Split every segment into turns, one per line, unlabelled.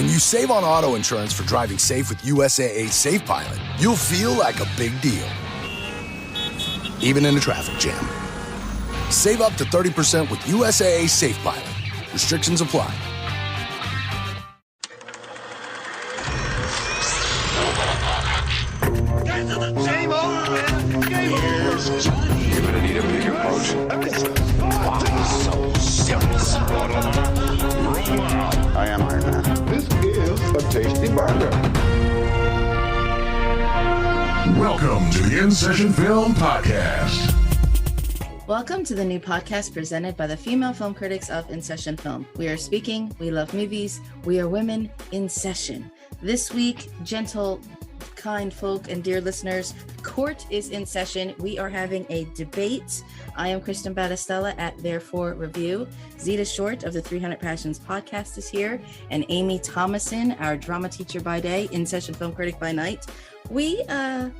When you save on auto insurance for driving safe with USAA Safe Pilot, you'll feel like a big deal, even in a traffic jam. Save up to 30% with USAA Safe Pilot. Restrictions apply.
Game over, man. Game over.
Johnny. You're gonna need a big approach.
Why so serious?
I am Iron Man.
This is a tasty burger.
Welcome to the InSession Film Podcast.
Welcome to the new podcast presented by the female film critics of InSession Film. We are speaking, we love movies, we are women in session. This week, gentle, kind folk and dear listeners, court is in session. We are having a debate. I am Kristin Battestella at Therefore Review. Zita Short of the 300 Passions podcast is here, and Amy Thomasson, our drama teacher by day, InSession film critic by night. We have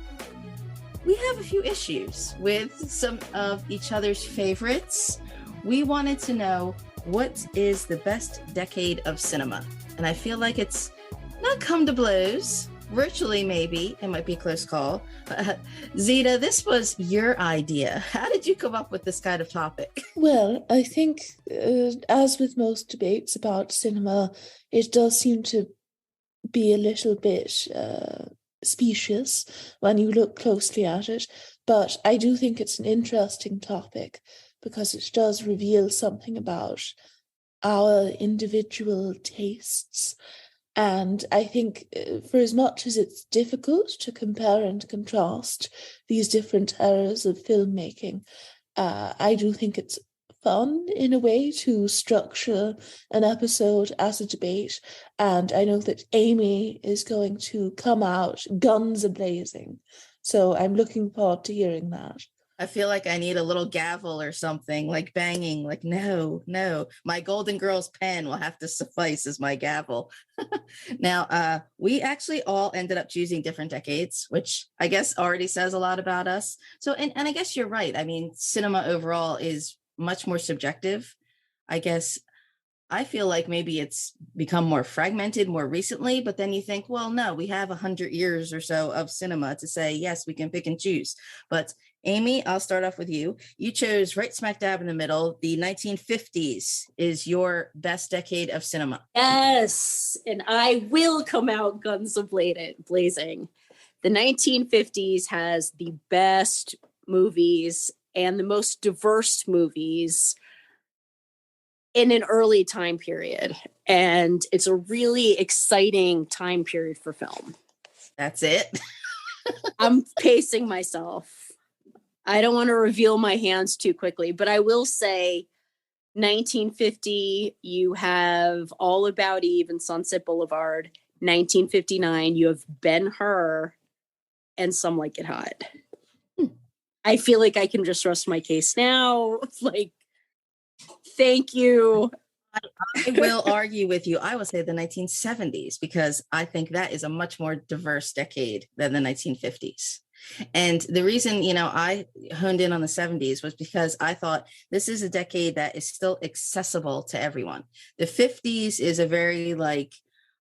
a few issues with some of each other's favorites. We wanted to know, what is the best decade of cinema? And I feel like it's not come to blows. Virtually, maybe. It might be a close call. Zita, this was your idea. How did you come up with this kind of topic?
Well, I think, as with most debates about cinema, it does seem to be a little bit specious when you look closely at it. But I do think it's an interesting topic because it does reveal something about our individual tastes. And I think for as much as it's difficult to compare and contrast these different eras of filmmaking, I do think it's fun in a way to structure an episode as a debate. And I know that Amy is going to come out guns a-blazing. So I'm looking forward to hearing that.
I feel like I need a little gavel or something, like banging, like, no. My Golden Girls pen will have to suffice as my gavel. Now, we actually all ended up choosing different decades, which I guess already says a lot about us. So, and I guess you're right. I mean, cinema overall is much more subjective. I guess I feel like maybe it's become more fragmented more recently, but then you think, well, no, we have 100 years or so of cinema to say, yes, we can pick and choose. But Amy, I'll start off with you. You chose right smack dab in the middle. The 1950s is your best decade of cinema.
Yes, and I will come out guns blazing. The 1950s has the best movies and the most diverse movies in an early time period. And it's a really exciting time period for film.
That's it.
I'm pacing myself. I don't want to reveal my hands too quickly, but I will say 1950, you have All About Eve and Sunset Boulevard. 1959, you have Ben-Hur and Some Like It Hot. I feel like I can just rest my case now. Like, thank you.
I will argue with you. I will say the 1970s, because I think that is a much more diverse decade than the 1950s. And the reason, I honed in on the 70s was because I thought this is a decade that is still accessible to everyone. The 50s is a very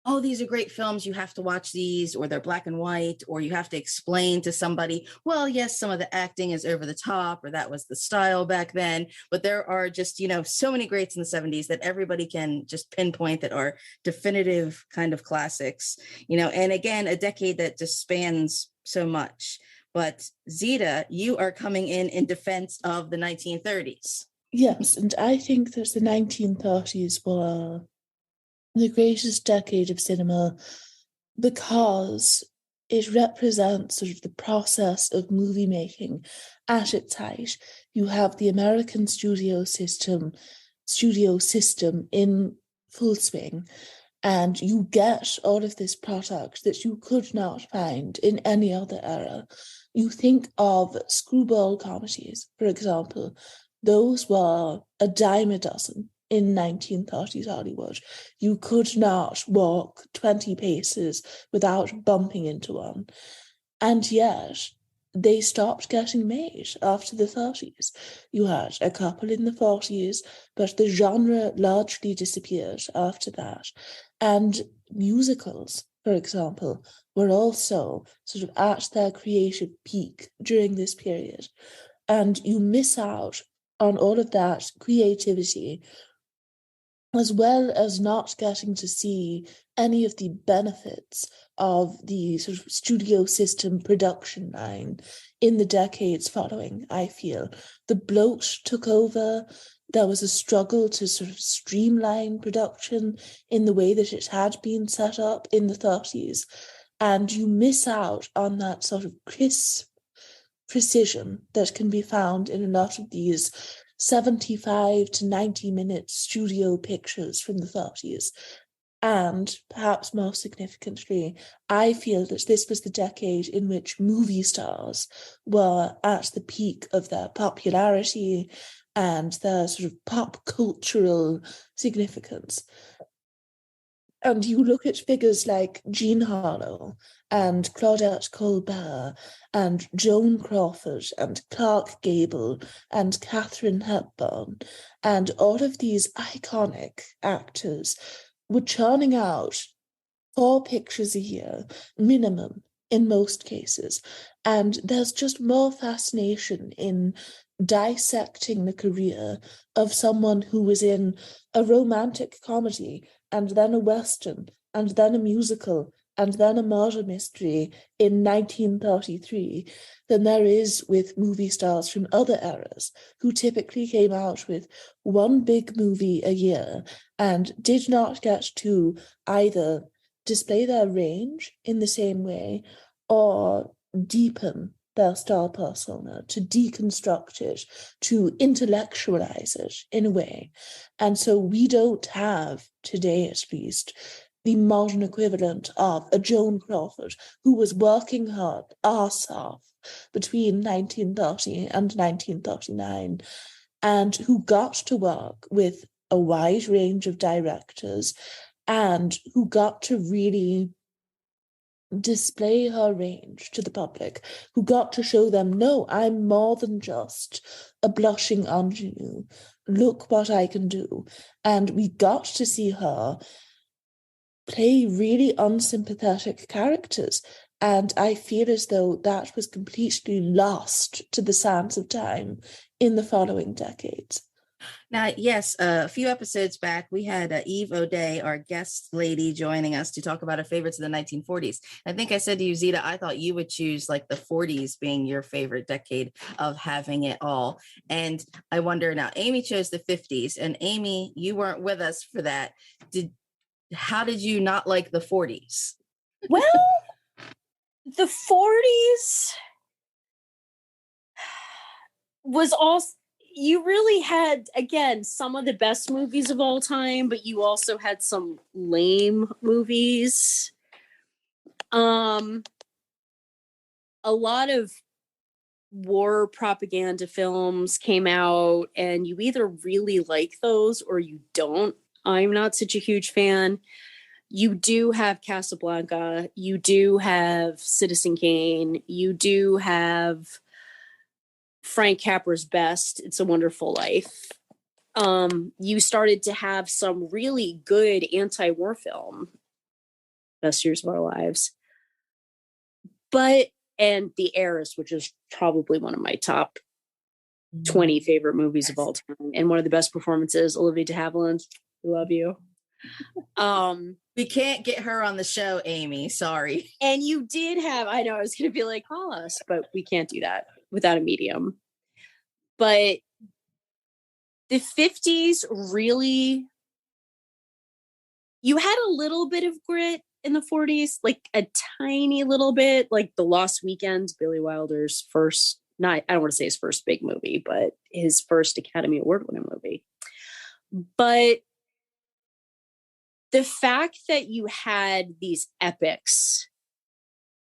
oh, these are great films, you have to watch these, or they're black and white, or you have to explain to somebody, well, yes, some of the acting is over the top, or that was the style back then. But there are just, so many greats in the 70s that everybody can just pinpoint that are definitive kind of classics, and again, a decade that just spans so much. But Zita, you are coming in defense of the 1930s.
Yes, and I think that the 1930s were the greatest decade of cinema because it represents sort of the process of movie making at its height. You have the American studio system in full swing, and you get all of this product that you could not find in any other era. You think of screwball comedies, for example. Those were a dime a dozen in 1930s Hollywood. You could not walk 20 paces without bumping into one. And yet, they stopped getting made after the 30s. You had a couple in the 40s, but the genre largely disappeared after that. And musicals, for example, were also sort of at their creative peak during this period. And you miss out on all of that creativity, as well as not getting to see any of the benefits of the sort of studio system production line in the decades following, I feel. The bloat took over. There was a struggle to sort of streamline production in the way that it had been set up in the 30s. And you miss out on that sort of crisp precision that can be found in a lot of these 75 to 90-minute studio pictures from the 30s. And perhaps more significantly, I feel that this was the decade in which movie stars were at the peak of their popularity and their sort of pop cultural significance. And you look at figures like Jean Harlow and Claudette Colbert and Joan Crawford and Clark Gable and Katharine Hepburn, and all of these iconic actors were churning out 4 pictures a year, minimum, in most cases. And there's just more fascination in dissecting the career of someone who was in a romantic comedy and then a Western and then a musical and then a murder mystery in 1933 than there is with movie stars from other eras who typically came out with one big movie a year and did not get to either display their range in the same way or deepen their star persona, to deconstruct it, to intellectualize it in a way. And so we don't have, today at least, the modern equivalent of a Joan Crawford who was working her arse off between 1930 and 1939 and who got to work with a wide range of directors and who got to really display her range to the public, who got to show them, no, I'm more than just a blushing ingenue. Look what I can do. And we got to see her play really unsympathetic characters. And I feel as though that was completely lost to the sands of time in the following decades.
Now, yes, a few episodes back, we had Eve O'Day, our guest lady, joining us to talk about her favorites of the 1940s. I think I said to you, Zita, I thought you would choose like the 40s being your favorite decade of having it all. And I wonder now, Amy chose the 50s, and Amy, you weren't with us for that. How did you not like the 40s?
Well, the 40s was also, you really had, again, some of the best movies of all time, but you also had some lame movies. A lot of war propaganda films came out, and you either really like those or you don't. I'm not such a huge fan. You do have Casablanca. You do have Citizen Kane. You do have Frank Capra's Best, It's a Wonderful Life. You started to have some really good anti-war film, Best Years of Our Lives. And The Heiress, which is probably one of my top 20 favorite movies of all time. And one of the best performances, Olivia de Havilland. I love you.
We can't get her on the show, Amy. Sorry.
And you did have, I know I was going to be like, call us, but we can't do that without a medium. But the 50s really, you had a little bit of grit in the 40s, like a tiny little bit, like The Lost Weekend, Billy Wilder's first, I don't want to say his first big movie, but his first Academy Award winning movie. But the fact that you had these epics,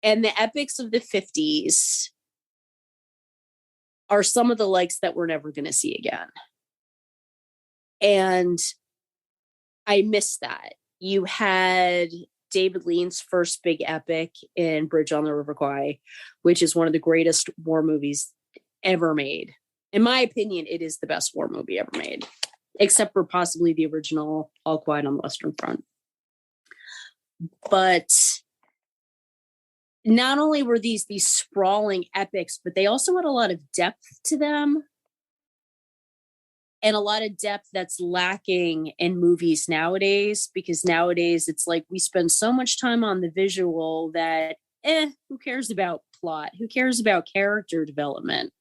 and the epics of the 50s are some of the likes that we're never going to see again. And I miss that. You had David Lean's first big epic in Bridge on the River Kwai, which is one of the greatest war movies ever made. In my opinion, it is the best war movie ever made, except for possibly the original All Quiet on the Western Front. But not only were these sprawling epics, but they also had a lot of depth to them, and a lot of depth that's lacking in movies nowadays, because nowadays it's like we spend so much time on the visual that who cares about plot? Who cares about character development?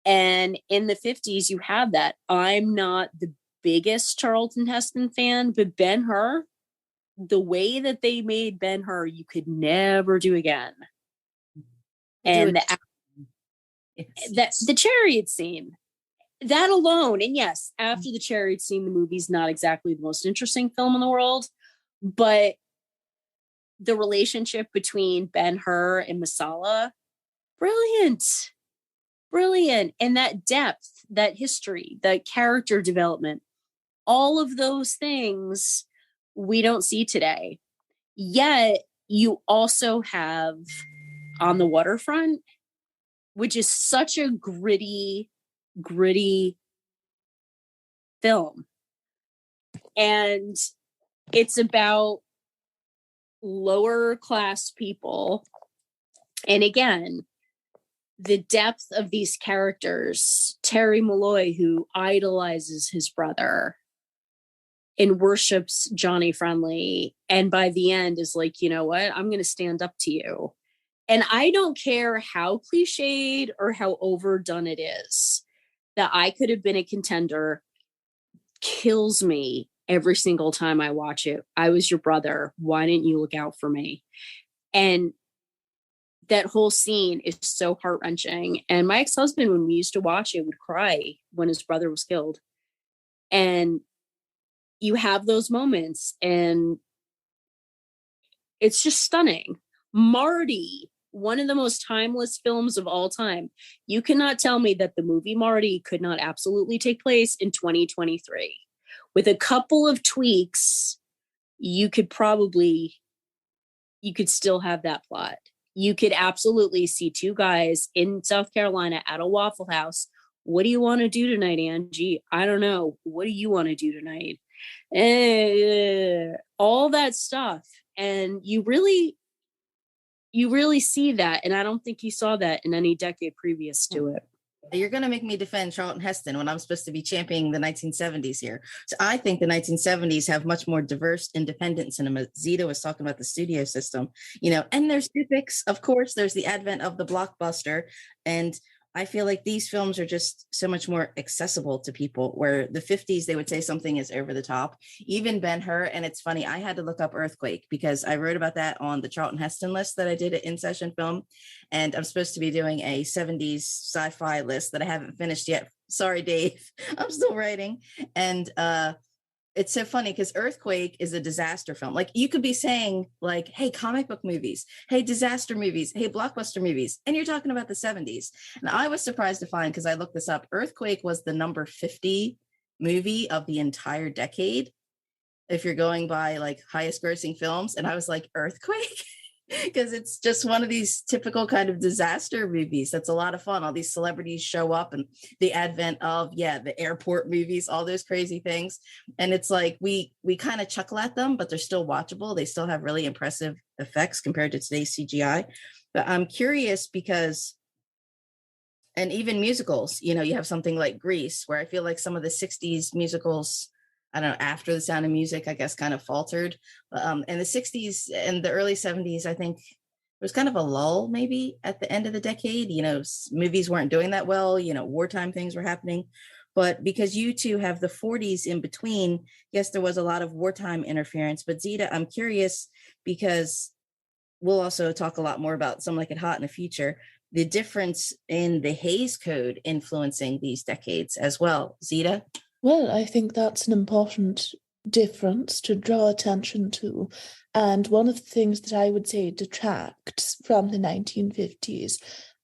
And in the 50s, you have that. I'm not the biggest Charlton Heston fan, but Ben-Hur, the way that they made Ben-Hur, you could never do again. And the chariot scene, that alone, and yes, after the chariot scene, the movie's not exactly the most interesting film in the world, but the relationship between Ben-Hur and Masala, brilliant. And that depth, that history, that character development, all of those things we don't see today. Yet you also have On the Waterfront, which is such a gritty film. And it's about lower class people. And again, the depth of these characters, Terry Malloy, who idolizes his brother and worships Johnny Friendly, and by the end is like, you know what, I'm going to stand up to you. And I don't care how cliched or how overdone it is, that I could have been a contender, kills me every single time I watch it. I was your brother. Why didn't you look out for me? And that whole scene is so heart-wrenching. And my ex-husband, when we used to watch it, would cry when his brother was killed. And you have those moments, and it's just stunning. Marty, one of the most timeless films of all time. You cannot tell me that the movie Marty could not absolutely take place in 2023. With a couple of tweaks, you could still have that plot. You could absolutely see two guys in South Carolina at a Waffle House. What do you want to do tonight, Angie? I don't know. What do you want to do tonight? All that stuff. And you really see that. And I don't think you saw that in any decade previous to it.
You're going to make me defend Charlton Heston when I'm supposed to be championing the 1970s here. So I think the 1970s have much more diverse independent cinema. Zita was talking about the studio system, and there's epics. Of course, there's the advent of the blockbuster. And I feel like these films are just so much more accessible to people, where the 50s, they would say something is over the top. Even Ben-Hur, and it's funny, I had to look up Earthquake because I wrote about that on the Charlton Heston list that I did at InSession Film. And I'm supposed to be doing a 70s sci-fi list that I haven't finished yet. Sorry, Dave. I'm still writing. And it's so funny because Earthquake is a disaster film. Like, you could be saying, like, hey, comic book movies, hey, disaster movies, hey, blockbuster movies, and you're talking about the 70s. And I was surprised to find, because I looked this up, Earthquake was the number 50 movie of the entire decade, if you're going by like highest grossing films. And I was like, Earthquake? Because it's just one of these typical kind of disaster movies that's a lot of fun. All these celebrities show up, and the advent of the airport movies, all those crazy things. And it's like we kind of chuckle at them, but they're still watchable. They still have really impressive effects compared to today's CGI. But I'm curious because, and even musicals, you have something like Grease, where I feel like some of the 60s musicals, I don't know, after The Sound of Music, I guess, kind of faltered. In the 60s and the early 70s, I think it was kind of a lull maybe at the end of the decade. Movies weren't doing that well, wartime things were happening. But because you two have the 40s in between, yes, there was a lot of wartime interference. But Zita, I'm curious, because we'll also talk a lot more about Some Like It Hot in the future, the difference in the Hays Code influencing these decades as well. Zita?
Well, I think that's an important difference to draw attention to. And one of the things that I would say detracts from the 1950s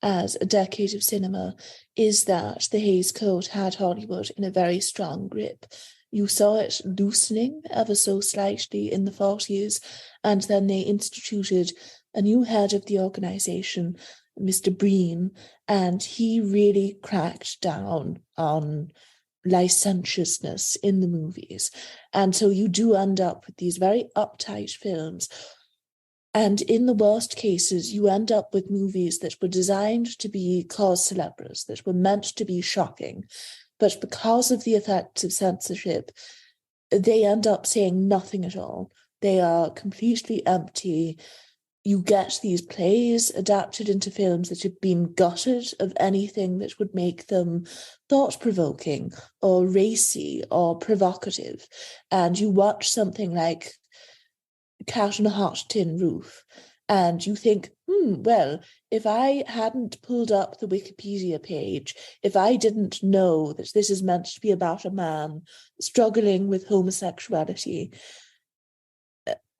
as a decade of cinema is that the Hays Code had Hollywood in a very strong grip. You saw it loosening ever so slightly in the 40s, and then they instituted a new head of the organization, Mr. Breen, and he really cracked down on licentiousness in the movies. And so you do end up with these very uptight films. And in the worst cases, you end up with movies that were designed to be cause célèbres, that were meant to be shocking. But because of the effects of censorship, they end up saying nothing at all. They are completely empty. You get these plays adapted into films that have been gutted of anything that would make them thought-provoking or racy or provocative. And you watch something like Cat on a Hot Tin Roof, and you think, well, if I hadn't pulled up the Wikipedia page, if I didn't know that this is meant to be about a man struggling with homosexuality,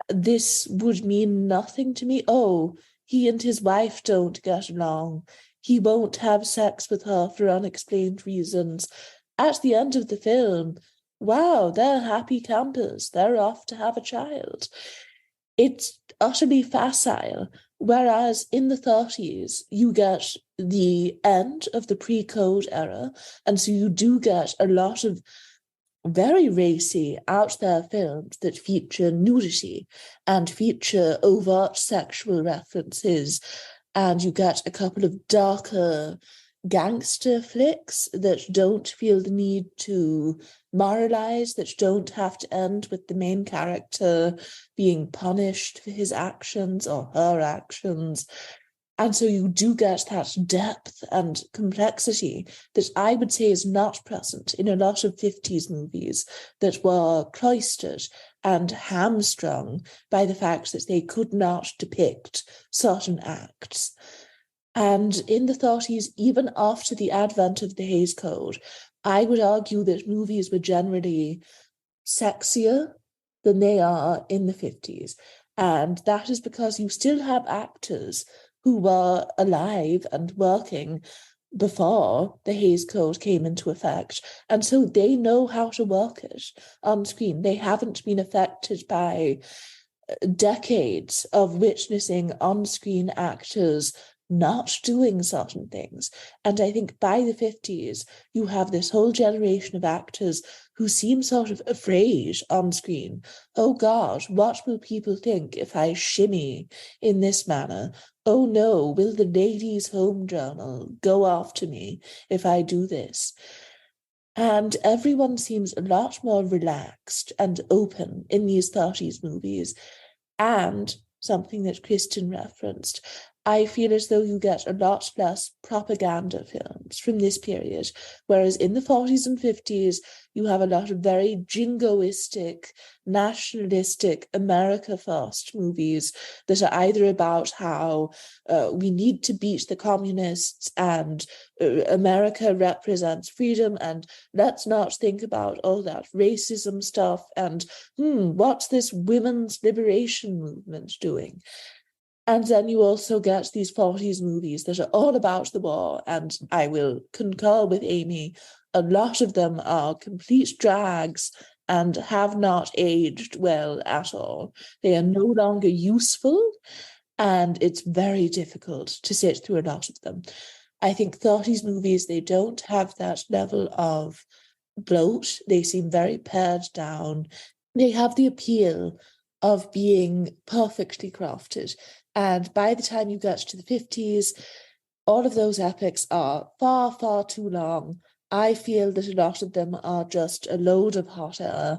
this would mean nothing to me. Oh, he and his wife don't get along. He won't have sex with her for unexplained reasons. At the end of the film, wow, they're happy campers. They're off to have a child. It's utterly facile. Whereas in the 30s, you get the end of the pre-code era. And so you do get a lot of very racy, out there films that feature nudity and feature overt sexual references. And you get a couple of darker gangster flicks that don't feel the need to moralize, that don't have to end with the main character being punished for his actions or her actions. And so you do get that depth and complexity that I would say is not present in a lot of 50s movies that were cloistered and hamstrung by the fact that they could not depict certain acts. And in the 30s, even after the advent of the Hays Code, I would argue that movies were generally sexier than they are in the 50s. And that is because you still have actors who were alive and working before the Hays Code came into effect. And so they know how to work it on screen. They haven't been affected by decades of witnessing on-screen actors not doing certain things. And I think by the 50s, you have this whole generation of actors who seem sort of afraid on screen. Oh God, what will people think if I shimmy in this manner? Oh no, will the Ladies' Home Journal go after me if I do this? And everyone seems a lot more relaxed and open in these 30s movies. And something that Kristin referenced, I feel as though you get a lot less propaganda films from this period, whereas in the 40s and 50s, you have a lot of very jingoistic, nationalistic, America-first movies that are either about how we need to beat the communists and America represents freedom, and let's not think about all that racism stuff, and what's this women's liberation movement doing? And then you also get these 40s movies that are all about the war, and I will concur with Amy, a lot of them are complete drags and have not aged well at all. They are no longer useful, and it's very difficult to sit through a lot of them. I think 30s movies, they don't have that level of bloat. They seem very pared down. They have the appeal of being perfectly crafted. And by the time you get to the 50s, all of those epics are far, far too long. I feel that a lot of them are just a load of hot air.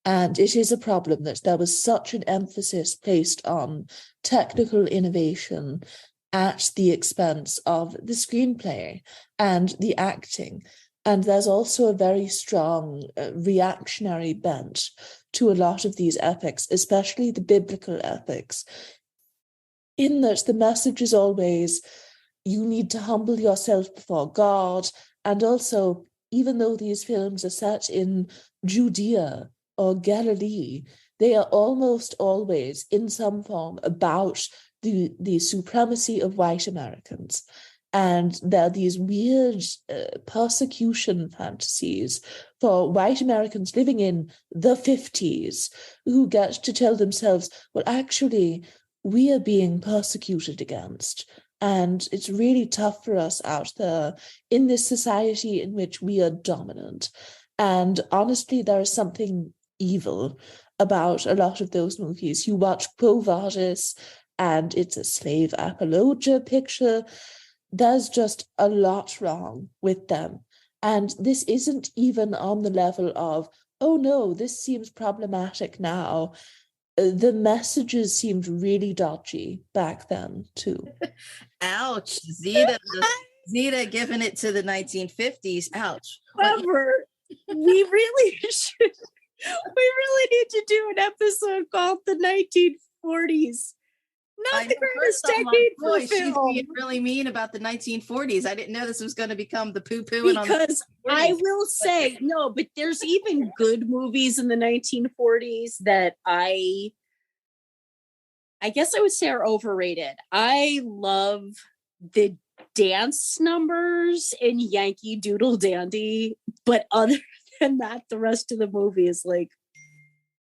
And it is a problem that there was such an emphasis placed on technical innovation at the expense of the screenplay and the acting. And there's also a very strong reactionary bent to a lot of these epics, especially the biblical epics, in that the message is always, you need to humble yourself before God. And also, even though these films are set in Judea or Galilee, they are almost always in some form about the supremacy of white Americans. And there are these weird persecution fantasies for white Americans living in the 50s who get to tell themselves, well, actually, we are being persecuted against. And it's really tough for us out there in this society in which we are dominant. And honestly, there is something evil about a lot of those movies. You watch Quo Vadis, and it's a slave apologia picture. There's just a lot wrong with them. And this isn't even on the level of, oh no, this seems problematic now. The messages seemed really dodgy back then, too.
Ouch. Zita giving it to the 1950s. Ouch.
However, we really need to do an episode called the 1940s. Not the greatest decade for film.
She's being really mean about the 1940s. I didn't know this was going to become the poo-poo.
Because I will say, no, but there's even good movies in the 1940s that I guess I would say are overrated. I love the dance numbers in Yankee Doodle Dandy, but other than that, the rest of the movie is like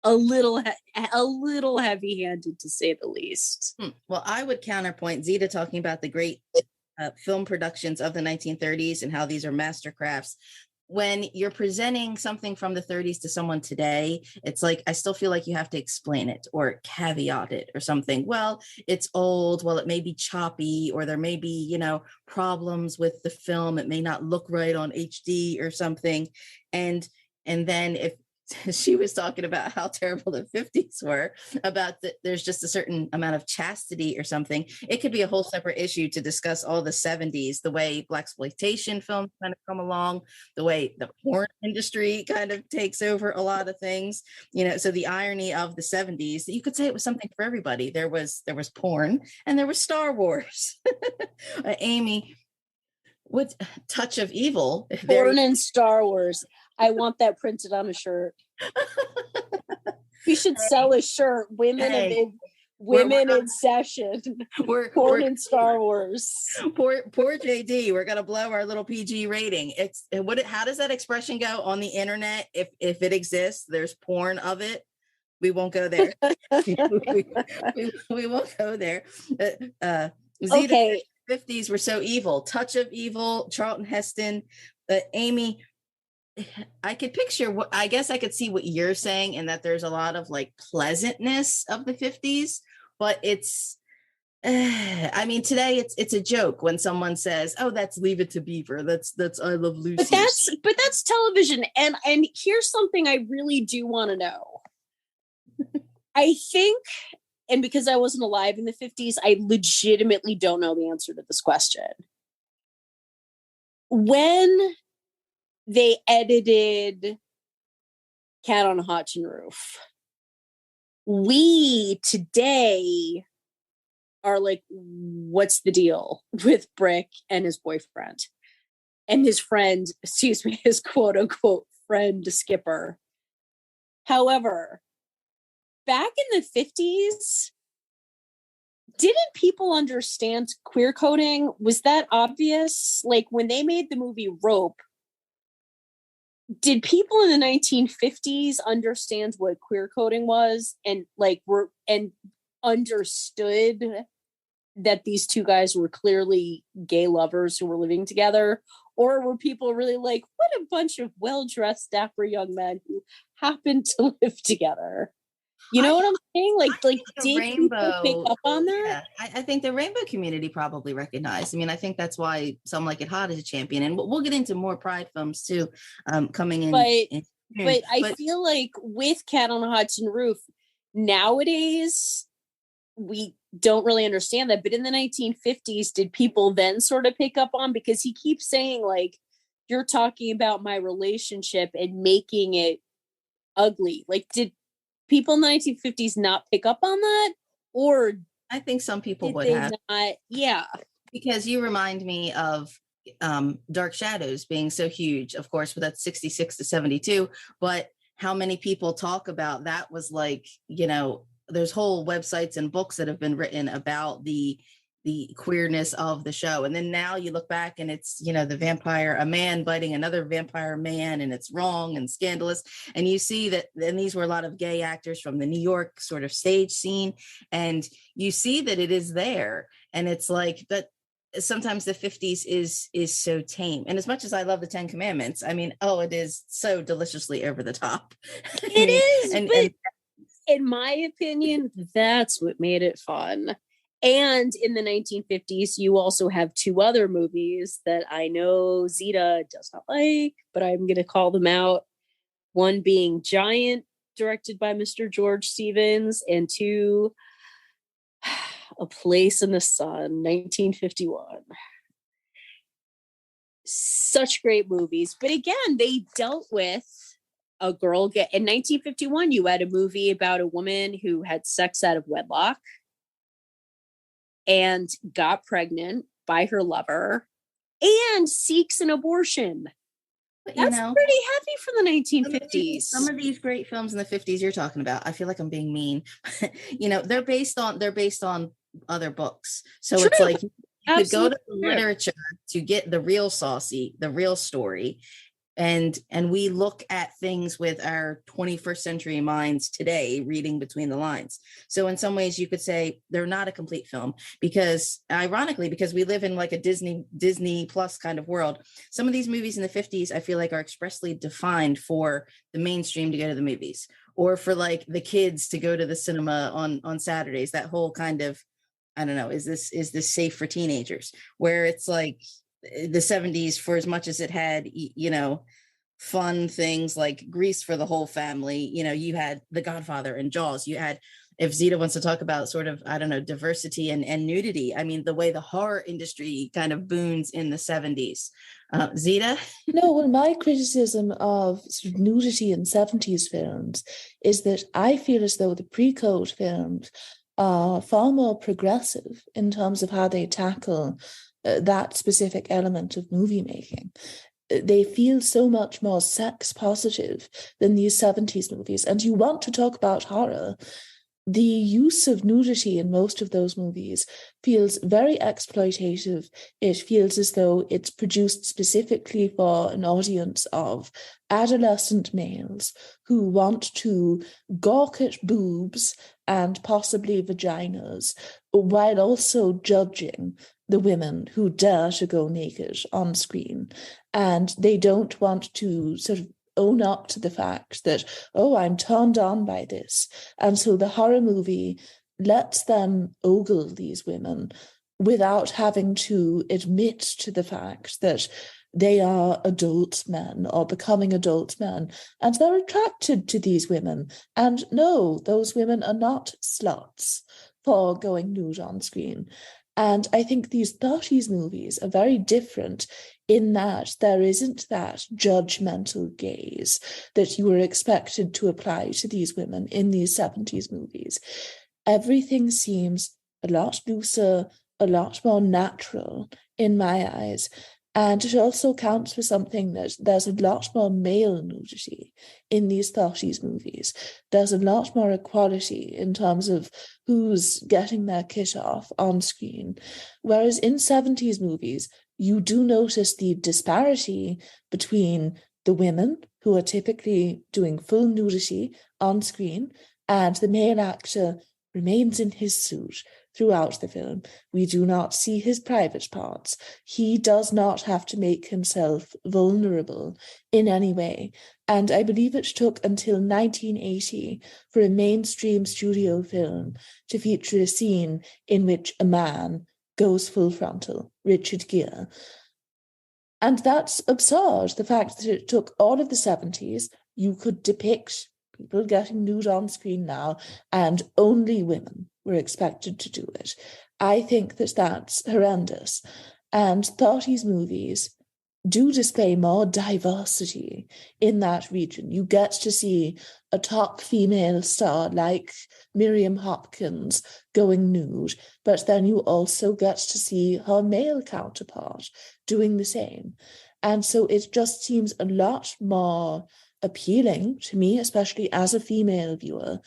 a little heavy-handed, to say the least.
Well, I would counterpoint Zita talking about the great film productions of the 1930s and how these are mastercrafts. When you're presenting something from the 30s to someone today, it's like, I still feel like you have to explain it or caveat it or something. Well, it's old. Well, it may be choppy, or there may be, problems with the film. It may not look right on HD or something. And then if she was talking about how terrible the 50s were, about there's just a certain amount of chastity or something. It could be a whole separate issue to discuss all the 70s, the way blaxploitation films kind of come along, the way the porn industry kind of takes over a lot of things, so the irony of the 70s, you could say it was something for everybody. There was porn and there was Star Wars. Amy, what touch of evil?
Porn and Star Wars. I want that printed on a shirt. You should sell a shirt. Women in session. Porn and Star Wars.
Poor JD. We're gonna blow our little PG rating. How does that expression go on the internet? If it exists, there's porn of it. We won't go there. we won't go there.
Okay.
50s were so evil. Touch of evil. Charlton Heston. Amy, I could picture I guess I could see what you're saying, and that there's a lot of like pleasantness of the 50s, but it's today it's a joke when someone says, oh, that's Leave It to Beaver, that's I Love Lucy.
But that's television. And here's something I really do want to know. I think, and because I wasn't alive in the 50s, I legitimately don't know the answer to this question. When they edited Cat on a Hot Tin Roof, we today are like, what's the deal with Brick and his boyfriend and his friend, his quote unquote friend Skipper. However, back in the 50s, didn't people understand queer coding? Was that obvious? Like when they made the movie Rope, did people in the 1950s understand what queer coding was and understood that these two guys were clearly gay lovers who were living together? Or were people really like, what a bunch of well-dressed, dapper young men who happened to live together? You know what I'm saying? Like did people pick up on that?
Yeah, I think the rainbow community probably recognized. I think that's why Some Like It Hot is a champion. And we'll get into more Pride films too, coming in.
But I feel like with Cat on a Hot Tin Roof, nowadays, we don't really understand that. But in the 1950s, did people then sort of pick up on? Because he keeps saying, like, you're talking about my relationship and making it ugly. Like, did people in the 1950s not pick up on that? Or
I think some people would have.
Not? Yeah.
Because you remind me of Dark Shadows being so huge, of course, but that's 66 to 72. But how many people talk about that was like, there's whole websites and books that have been written about the the queerness of the show. And then now you look back and it's, the vampire, a man biting another vampire man, and it's wrong and scandalous. And you see that, and these were a lot of gay actors from the New York sort of stage scene. And you see that it is there. And it's like, but sometimes the 50s is so tame. And as much as I love the 10 Commandments, I mean, it is so deliciously over the top.
It is, but in my opinion, that's what made it fun. And in the 1950s, you also have two other movies that I know Zita does not like, but I'm going to call them out. One being Giant, directed by Mr. George Stevens, and two, A Place in the Sun, 1951. Such great movies. But again, they dealt with a girl. In 1951, you had a movie about a woman who had sex out of wedlock and got pregnant by her lover and seeks an abortion. That's pretty heavy for the 1950s.
Some of these great films in the 50s you're talking about, I feel like I'm being mean. They're based on other books. So True. It's like you could go to the literature to get the real the real story. And we look at things with our 21st century minds today, reading between the lines. So in some ways you could say they're not a complete film because we live in like a Disney Plus kind of world. Some of these movies in the 50s, I feel like are expressly defined for the mainstream to go to the movies, or for like the kids to go to the cinema on Saturdays. That whole kind of, I don't know, is this safe for teenagers? Where it's like, the 70s, for as much as it had, fun things like Grease for the whole family, you had The Godfather and Jaws. You had, if Zita wants to talk about sort of, I don't know, diversity and nudity, I mean, the way the horror industry kind of booms in the 70s. Zita?
No, well, my criticism of sort of nudity in 70s films is that I feel as though the pre-code films are far more progressive in terms of how they tackle that specific element of movie making. They feel so much more sex positive than these 70s movies. And you want to talk about horror. The use of nudity in most of those movies feels very exploitative. It feels as though it's produced specifically for an audience of adolescent males who want to gawk at boobs and possibly vaginas, while also judging the women who dare to go naked on screen. And they don't want to sort of own up to the fact that, I'm turned on by this. And so the horror movie lets them ogle these women without having to admit to the fact that they are adult men or becoming adult men, and they're attracted to these women. And no, those women are not sluts for going nude on screen. And I think these 30s movies are very different in that there isn't that judgmental gaze that you were expected to apply to these women in these 70s movies. Everything seems a lot looser, a lot more natural in my eyes. And it also counts for something that there's a lot more male nudity in these 30s movies. There's a lot more equality in terms of who's getting their kit off on screen. Whereas in 70s movies, you do notice the disparity between the women who are typically doing full nudity on screen and the male actor remains in his suit throughout the film. We do not see his private parts. He does not have to make himself vulnerable in any way. And I believe it took until 1980 for a mainstream studio film to feature a scene in which a man goes full frontal, Richard Gere. And that's absurd, the fact that it took all of the 70s, you could depict people getting nude on screen now, and only women were expected to do it. I think that that's horrendous. And 30s movies do display more diversity in that region. You get to see a top female star like Miriam Hopkins going nude, but then you also get to see her male counterpart doing the same. And so it just seems a lot more appealing to me, especially as a female viewer,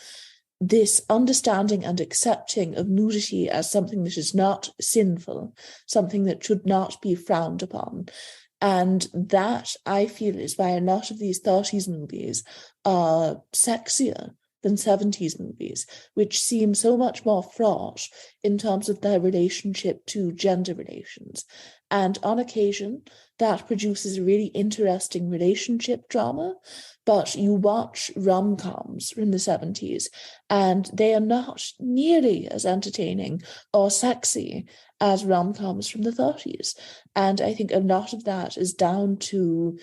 this understanding and accepting of nudity as something that is not sinful, something that should not be frowned upon. And that, I feel, is why a lot of these 30s movies are sexier than 70s movies, which seem so much more fraught in terms of their relationship to gender relations. And on occasion, that produces a really interesting relationship drama. But you watch rom-coms from the 70s, and they are not nearly as entertaining or sexy as rom-coms from the 30s. And I think a lot of that is down to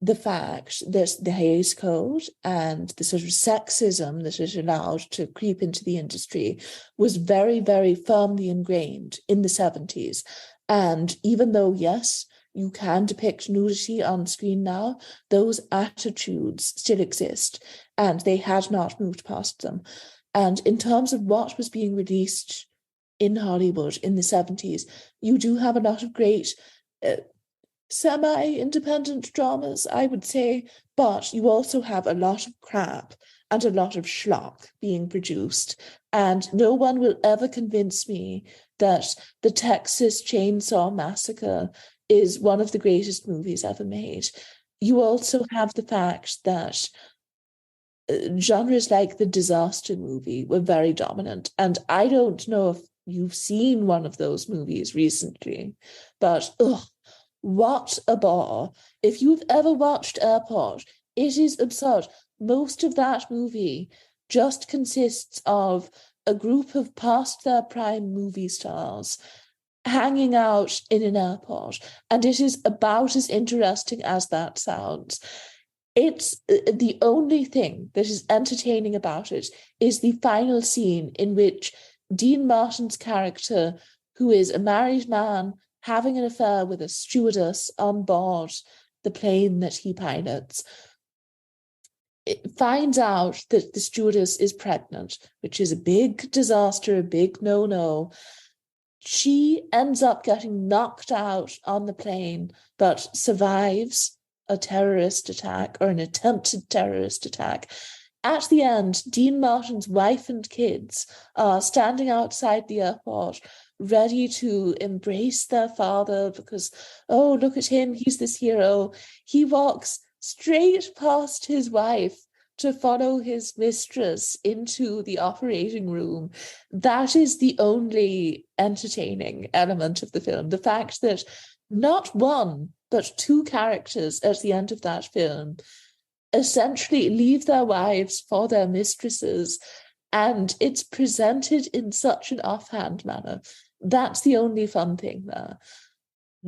the fact that the Hays Code and the sort of sexism that it allowed to creep into the industry was very, very firmly ingrained in the 70s. And even though, yes, you can depict nudity on screen now, those attitudes still exist, and they had not moved past them. And in terms of what was being released in Hollywood in the 70s, you do have a lot of great semi-independent dramas, I would say, but you also have a lot of crap and a lot of schlock being produced. And no one will ever convince me that the Texas Chainsaw Massacre is one of the greatest movies ever made. You also have the fact that genres like the disaster movie were very dominant. And I don't know if you've seen one of those movies recently, but what a bore. If you've ever watched Airport, it is absurd. Most of that movie just consists of a group of past their prime movie stars hanging out in an airport, and it is about as interesting as that sounds. It's the only thing that is entertaining about it is the final scene in which Dean Martin's character, who is a married man having an affair with a stewardess on board the plane that he pilots, finds out that the stewardess is pregnant, which is a big disaster, a big no-no. She ends up getting knocked out on the plane, but survives a terrorist attack, or an attempted terrorist attack. At the end, Dean Martin's wife and kids are standing outside the airport, ready to embrace their father because, oh, look at him, he's this hero. He walks straight past his wife to follow his mistress into the operating room. That is the only entertaining element of the film. The fact that not one, but two characters at the end of that film essentially leave their wives for their mistresses, and it's presented in such an offhand manner. That's the only fun thing there.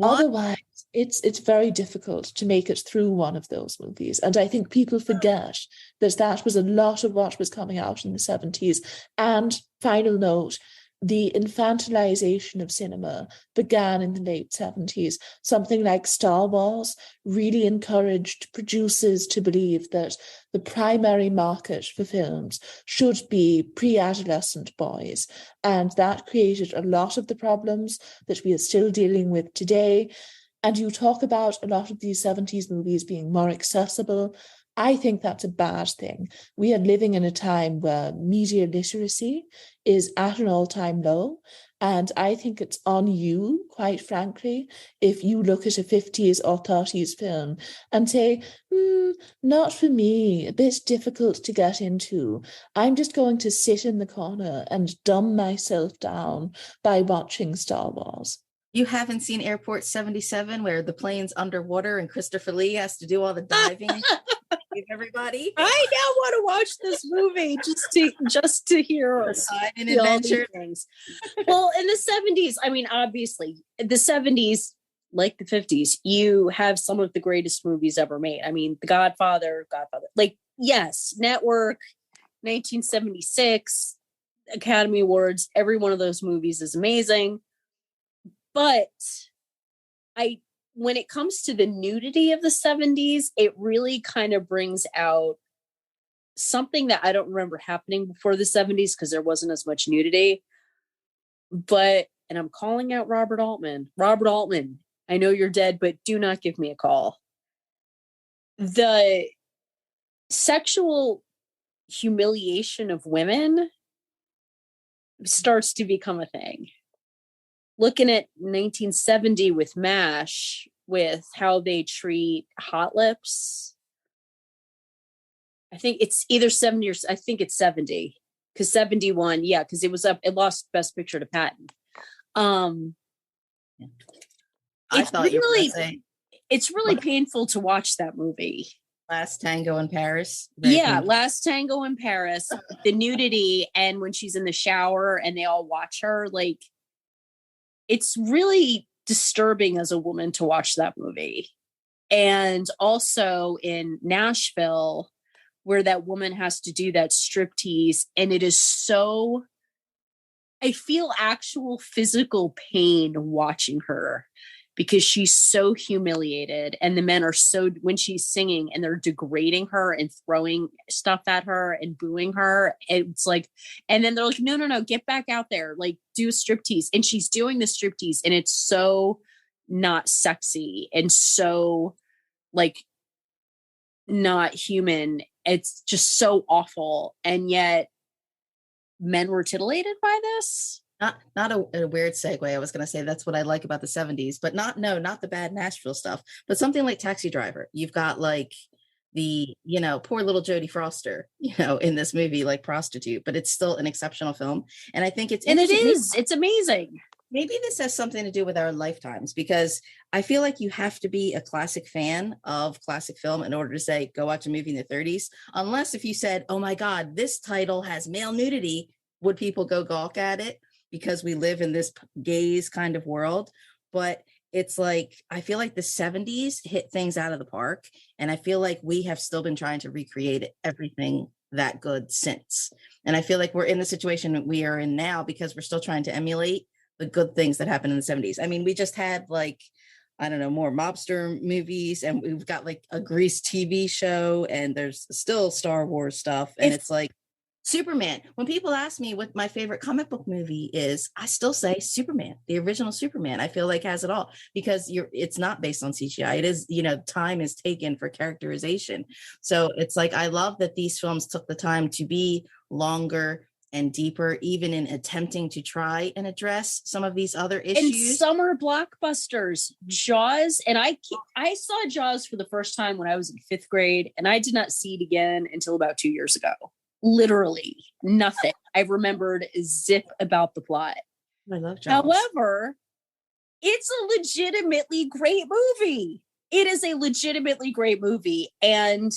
Otherwise, it's very difficult to make it through one of those movies. And I think people forget that that was a lot of what was coming out in the 70s. And final note, the infantilization of cinema began in the late 70s. Something like Star Wars really encouraged producers to believe that the primary market for films should be pre-adolescent boys. And that created a lot of the problems that we are still dealing with today. And you talk about a lot of these 70s movies being more accessible. I think that's a bad thing. We are living in a time where media literacy is at an all-time low. And I think it's on you, quite frankly, if you look at a 50s or 30s film and say, not for me, a bit difficult to get into. I'm just going to sit in the corner and dumb myself down by watching Star Wars.
You haven't seen Airport 77, where the plane's underwater and Christopher Lee has to do all the diving? Everybody,
I now want to watch this movie just to hear
an adventure
things. Well, in the 70s, I mean, obviously, the 70s, like the 50s, you have some of the greatest movies ever made. I mean, The Godfather, like, yes, Network, 1976, Academy Awards, every one of those movies is amazing. But when it comes to the nudity of the 70s, it really kind of brings out something that I don't remember happening before the 70s because there wasn't as much nudity. But, and I'm calling out Robert Altman. Robert Altman, I know you're dead, but do not give me a call. The sexual humiliation of women starts to become a thing. Looking at 1970 with MASH, with how they treat hot lips. I think it's either 70 or I think it's 70, because 71, yeah, because it lost Best Picture to Patton.
I thought you were going to say
it's really painful to watch that movie.
Last Tango in Paris. Painful.
Last Tango in Paris, the nudity, and when she's in the shower and they all watch her, like, it's really disturbing as a woman to watch that movie. And also in Nashville, where that woman has to do that striptease, and it is so, I feel actual physical pain watching her, because she's so humiliated, and the men are so, when she's singing and they're degrading her and throwing stuff at her and booing her, it's like, and then they're like, no, get back out there, like, do a striptease. And she's doing the striptease, and it's so not sexy and so, like, not human. It's just so awful. And yet men were titillated by this.
Not a weird segue. I was going to say that's what I like about the 70s, but not the bad Nashville stuff, but something like Taxi Driver. You've got like the, poor little Jodie Foster, in this movie, like prostitute, but it's still an exceptional film. And I think it's
amazing.
Maybe this has something to do with our lifetimes, because I feel like you have to be a classic fan of classic film in order to say, go watch a movie in the 30s. Unless if you said, oh my God, this title has male nudity, would people go gawk at it? Because we live in this gaze kind of world. But it's like, I feel like the 70s hit things out of the park. And I feel like we have still been trying to recreate everything that good since. And I feel like we're in the situation that we are in now because we're still trying to emulate the good things that happened in the 70s. I mean, we just had like, I don't know, more mobster movies, and we've got like a Grease TV show, and there's still Star Wars stuff. And it's like, Superman. When people ask me what my favorite comic book movie is, I still say Superman, the original Superman. I feel like has it all, because it's not based on CGI. It is, time is taken for characterization. So it's like, I love that these films took the time to be longer and deeper, even in attempting to try and address some of these other issues.
And summer blockbusters, Jaws. And I saw Jaws for the first time when I was in 5th grade, and I did not see it again until about 2 years ago. Literally nothing. I remembered zip about the plot.
I love Jaws.
However, it's a legitimately great movie. It is a legitimately great movie. And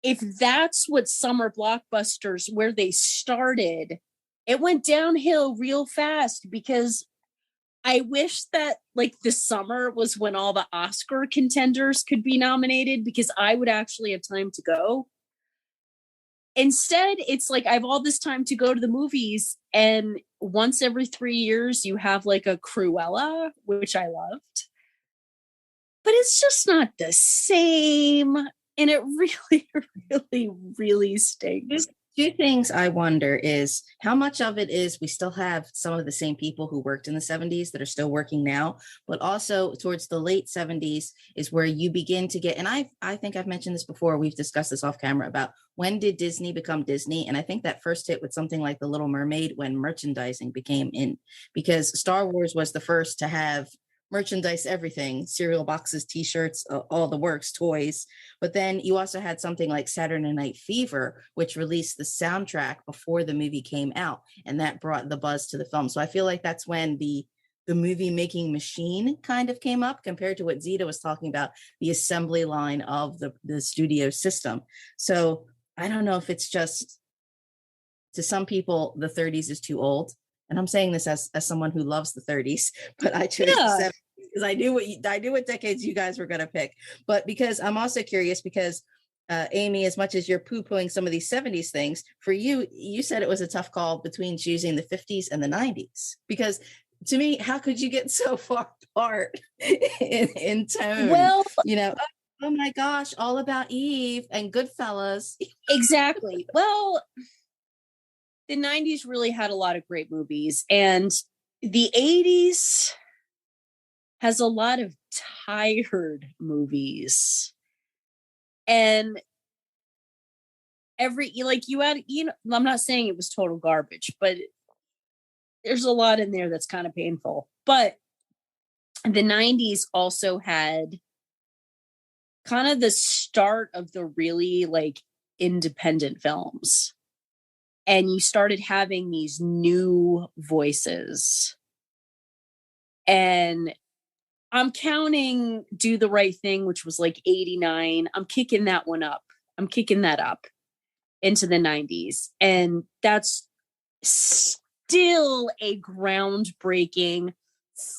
if that's what summer blockbusters, where they started, it went downhill real fast, because I wish that like this summer was when all the Oscar contenders could be nominated, because I would actually have time to go. Instead, it's like I have all this time to go to the movies, and once every 3 years you have like a Cruella, which I loved. But it's just not the same. And it really, really, really stinks.
Two things I wonder is how much of it is we still have some of the same people who worked in the 70s that are still working now, but also towards the late 70s is where you begin to get, and I think I've mentioned this before, we've discussed this off camera, about when did Disney become Disney? And I think that first hit with something like The Little Mermaid, when merchandising became in, because Star Wars was the first to have merchandise, everything, cereal boxes, t-shirts, all the works, toys. But then you also had something like Saturday Night Fever, which released the soundtrack before the movie came out, and that brought the buzz to the film. So I feel like that's when the movie making machine kind of came up, compared to what Zita was talking about, the assembly line of the studio system. So I don't know if it's just, to some people the 30s is too old. And I'm saying this as someone who loves the 30s, but I chose the 70s because I knew what decades you guys were going to pick. But because I'm also curious, because Amy, as much as you're poo-pooing some of these 70s things, for you said it was a tough call between choosing the 50s and the 90s. Because to me, how could you get so far apart in tone?
Well,
oh my gosh, All About Eve and Goodfellas.
Exactly. Well, the 90s really had a lot of great movies, and the 80s has a lot of tired movies. And you had, I'm not saying it was total garbage, but there's a lot in there that's kind of painful. But the 90s also had kind of the start of the really like independent films. And you started having these new voices. And I'm counting Do the Right Thing, which was like 89. I'm kicking that up into the 90s. And that's still a groundbreaking,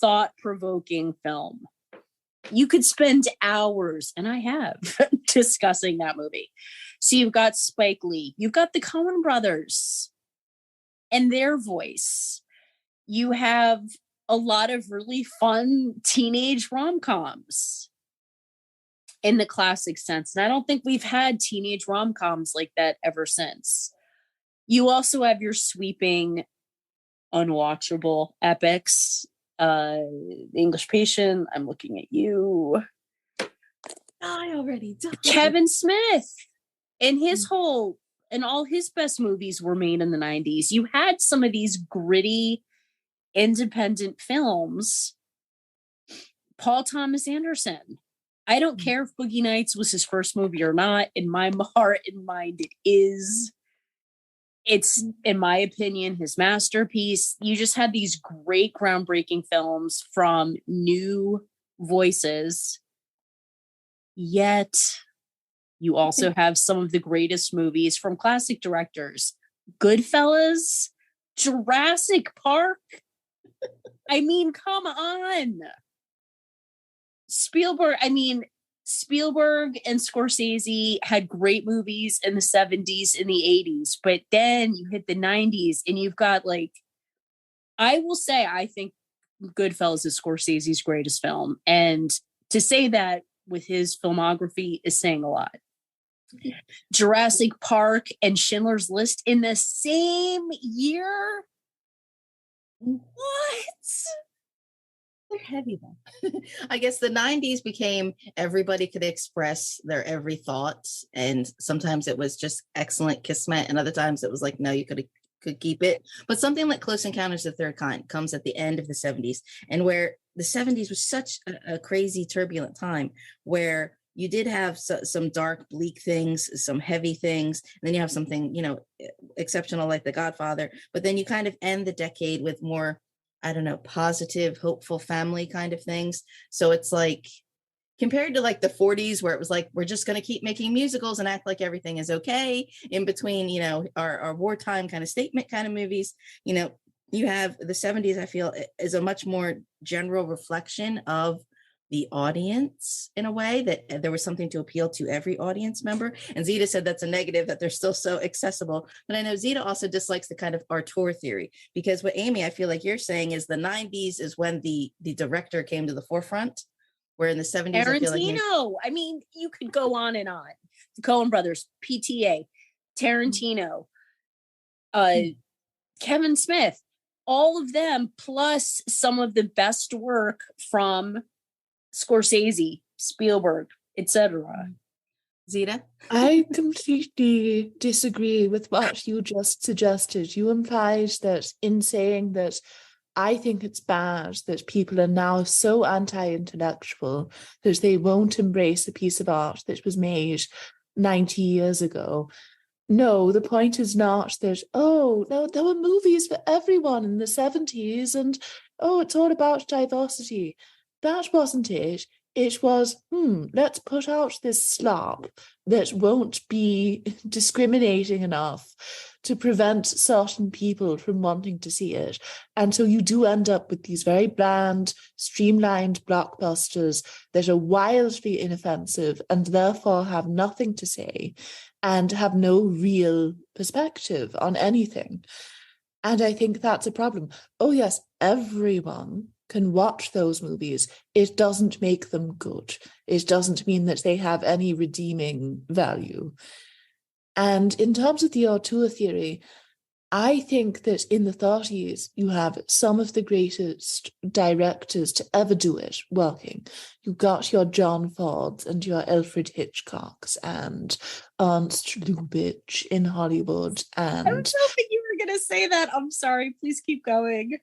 thought-provoking film. You could spend hours, and I have, discussing that movie. So you've got Spike Lee, you've got the Coen brothers and their voice. You have a lot of really fun teenage rom-coms in the classic sense. And I don't think we've had teenage rom-coms like that ever since. You also have your sweeping, unwatchable epics. The English Patient, I'm looking at you.
I already died.
Kevin Smith and all his best movies were made in the 90s. You had some of these gritty, independent films. Paul Thomas Anderson. I don't care if Boogie Nights was his first movie or not. In my heart and mind, it is. It's, in my opinion, his masterpiece. You just had these great, groundbreaking films from new voices. Yet, you also have some of the greatest movies from classic directors. Goodfellas, Jurassic Park. I mean, come on. Spielberg and Scorsese had great movies in the 70s and the 80s, but then you hit the 90s and you've got like, I will say, I think Goodfellas is Scorsese's greatest film. And to say that with his filmography is saying a lot. Jurassic Park and Schindler's List in the same year? What?
They're heavy though. I guess the 90s became everybody could express their every thought. And sometimes it was just excellent kismet. And other times it was like, no, you could keep it. But something like Close Encounters of the Third Kind comes at the end of the 70s, and where the 70s was such a crazy, turbulent time where you did have some dark, bleak things, some heavy things. And then you have something, exceptional like The Godfather. But then you kind of end the decade with more, I don't know, positive, hopeful family kind of things. So it's like, compared to like the 40s where it was like, we're just going to keep making musicals and act like everything is okay. In between, our wartime kind of statement kind of movies, you have the 70s, I feel, is a much more general reflection of the audience in a way that there was something to appeal to every audience member. And Zita said that's a negative, that they're still so accessible. But I know Zita also dislikes the kind of auteur theory, because what Amy, I feel like you're saying is the 90s is when the director came to the forefront, where in the 70s,
Tarantino.
I feel like
You could go on and on. The Coen brothers, PTA, Tarantino, Kevin Smith, all of them, plus some of the best work from Scorsese, Spielberg, etc.
Zita?
I completely disagree with what you just suggested. You implied that in saying that I think it's bad that people are now so anti-intellectual that they won't embrace a piece of art that was made 90 years ago. No, the point is not that, no, there were movies for everyone in the 70s and, it's all about diversity. That wasn't it. It was, let's put out this slop that won't be discriminating enough to prevent certain people from wanting to see it. And so you do end up with these very bland, streamlined blockbusters that are wildly inoffensive and therefore have nothing to say and have no real perspective on anything. And I think that's a problem. Oh, yes, everyone can watch those movies. It doesn't make them good. It doesn't mean that they have any redeeming value. And in terms of the auteur theory, I think that in the 30s, you have some of the greatest directors to ever do it working. You got your John Fords and your Alfred Hitchcocks and Ernst Lubitsch in Hollywood.
I
And
was hoping you were going to say that. I'm sorry. Please keep going.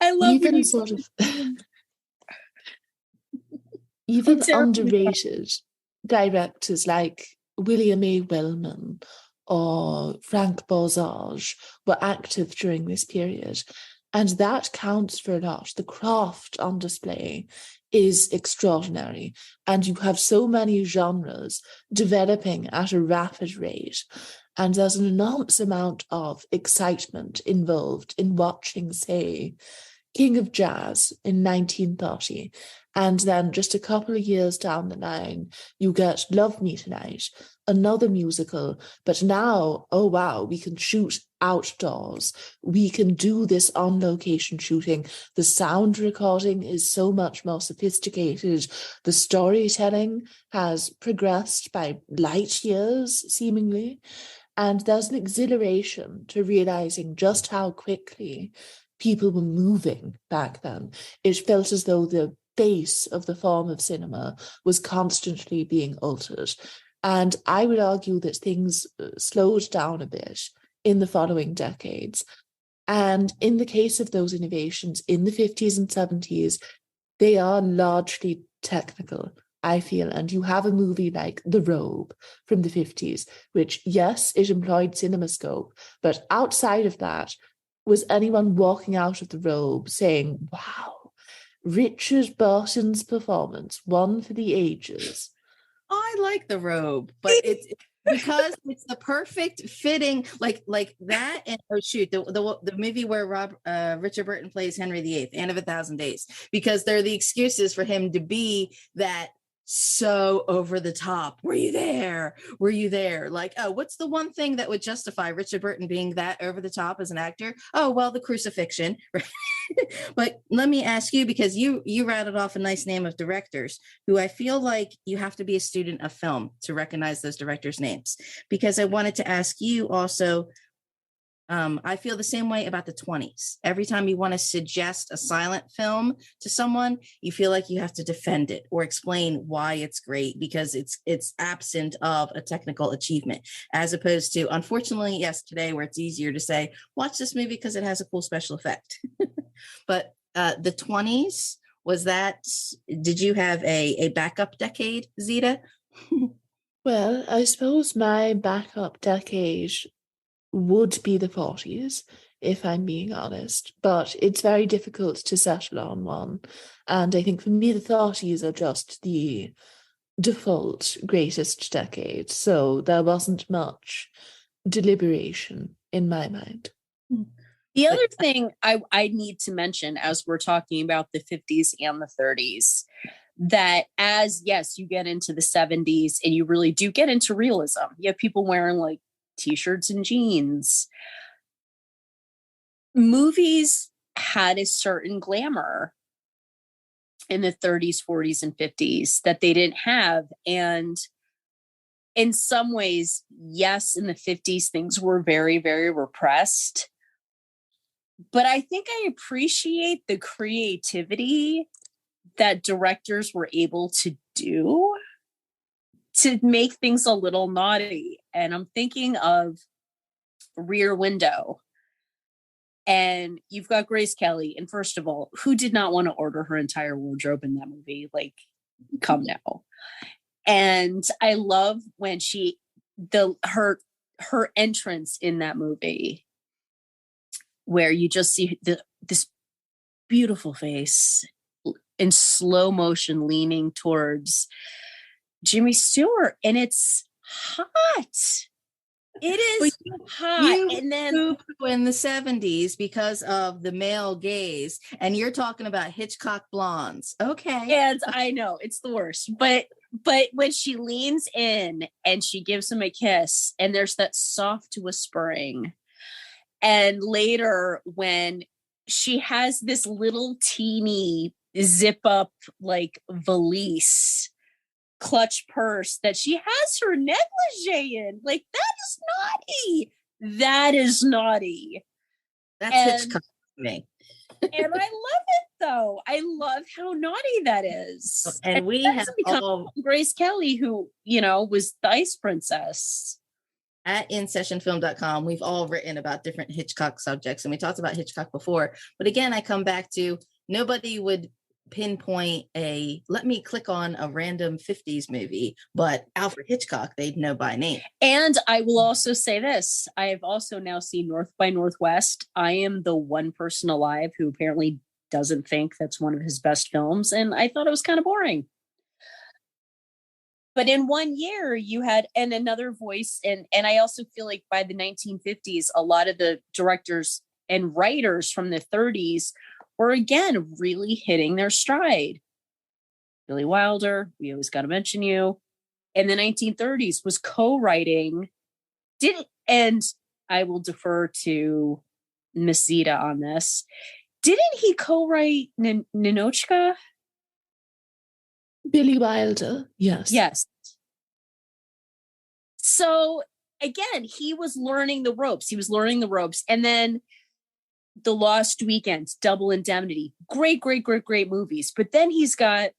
I love when
even
you
sort of
I'm
even
terribly
underrated directors like William A. Wellman or Frank Borzage were active during this period. And that counts for a lot. The craft on display is extraordinary. And you have so many genres developing at a rapid rate. And there's an enormous amount of excitement involved in watching, say, King of Jazz in 1930. And then just a couple of years down the line, you get Love Me Tonight, another musical. But now, oh wow, we can shoot outdoors. We can do this on location shooting. The sound recording is so much more sophisticated. The storytelling has progressed by light years, seemingly. And there's an exhilaration to realizing just how quickly people were moving back then. It felt as though the base of the form of cinema was constantly being altered. And I would argue that things slowed down a bit in the following decades. And in the case of those innovations in the 50s and 70s, they are largely technical, I feel. And you have a movie like The Robe from the 50s, which, yes, it employed CinemaScope, but outside of that, was anyone walking out of The Robe saying, wow, Richard Burton's performance, one for the ages?
I like The Robe, but it's because it's the perfect fitting, like that. And oh shoot, the movie where Richard Burton plays Henry VIII, Anne of 1,000 Days, because they're the excuses for him to be that so over the top. Were you there? Were you there? Like, oh, what's the one thing that would justify Richard Burton being that over the top as an actor? Oh, well, the crucifixion. But let me ask you, because you rattled off a nice name of directors who I feel like you have to be a student of film to recognize those directors' names, because I wanted to ask you also, I feel the same way about the 20s. Every time you want to suggest a silent film to someone, you feel like you have to defend it or explain why it's great because it's absent of a technical achievement, as opposed to, unfortunately, yes, today where it's easier to say, watch this movie because it has a cool special effect. But the 20s, did you have a backup decade, Zita?
Well, I suppose my backup decade would be the 40s, if I'm being honest, but it's very difficult to settle on one. And I think for me, the 30s are just the default greatest decade. So there wasn't much deliberation in my mind.
The other thing I need to mention as we're talking about the 50s and the 30s, that as, yes, you get into the 70s and you really do get into realism. You have people wearing like t-shirts and jeans. Movies had a certain glamour in the 30s, 40s, and 50s that they didn't have. And in some ways, yes, in the 50s, things were very, very repressed. But I think I appreciate the creativity that directors were able to do to make things a little naughty. And I'm thinking of Rear Window. And you've got Grace Kelly. And first of all, who did not want to order her entire wardrobe in that movie? Like, come now. And I love when her entrance in that movie, where you just see this beautiful face in slow motion leaning towards Jimmy Stewart, and it's hot. It is hot. And then
in the 70s because of the male gaze, and you're talking about Hitchcock blondes. Okay.
And I know it's the worst, but when she leans in and she gives him a kiss, and there's that soft whispering, and later when she has this little teeny zip up like valise clutch purse that she has her negligee in, like, that is naughty. That is naughty.
That's Hitchcock to me.
And I love it, though. I love how naughty that is.
And we have all
Grace Kelly, who, was the Ice Princess.
At InSessionFilm.com, we've all written about different Hitchcock subjects, and we talked about Hitchcock before. But again, I come back to nobody would pinpoint let me click on a random 50s movie, but Alfred Hitchcock, they'd know by name.
And I will also say this. I have also now seen North by Northwest. I am the one person alive who apparently doesn't think that's one of his best films, and I thought it was kind of boring. But in 1 year, you had another voice, and I also feel like by the 1950s, a lot of the directors and writers from the 30s were again really hitting their stride. Billy Wilder, we always got to mention you. In the 1930s, was co-writing. And I will defer to Miss Zita on this. Didn't he co-write Ninotchka?
Billy Wilder, yes.
Yes. So again, he was learning the ropes. And then The Lost Weekend, Double Indemnity, great movies. But then he's got,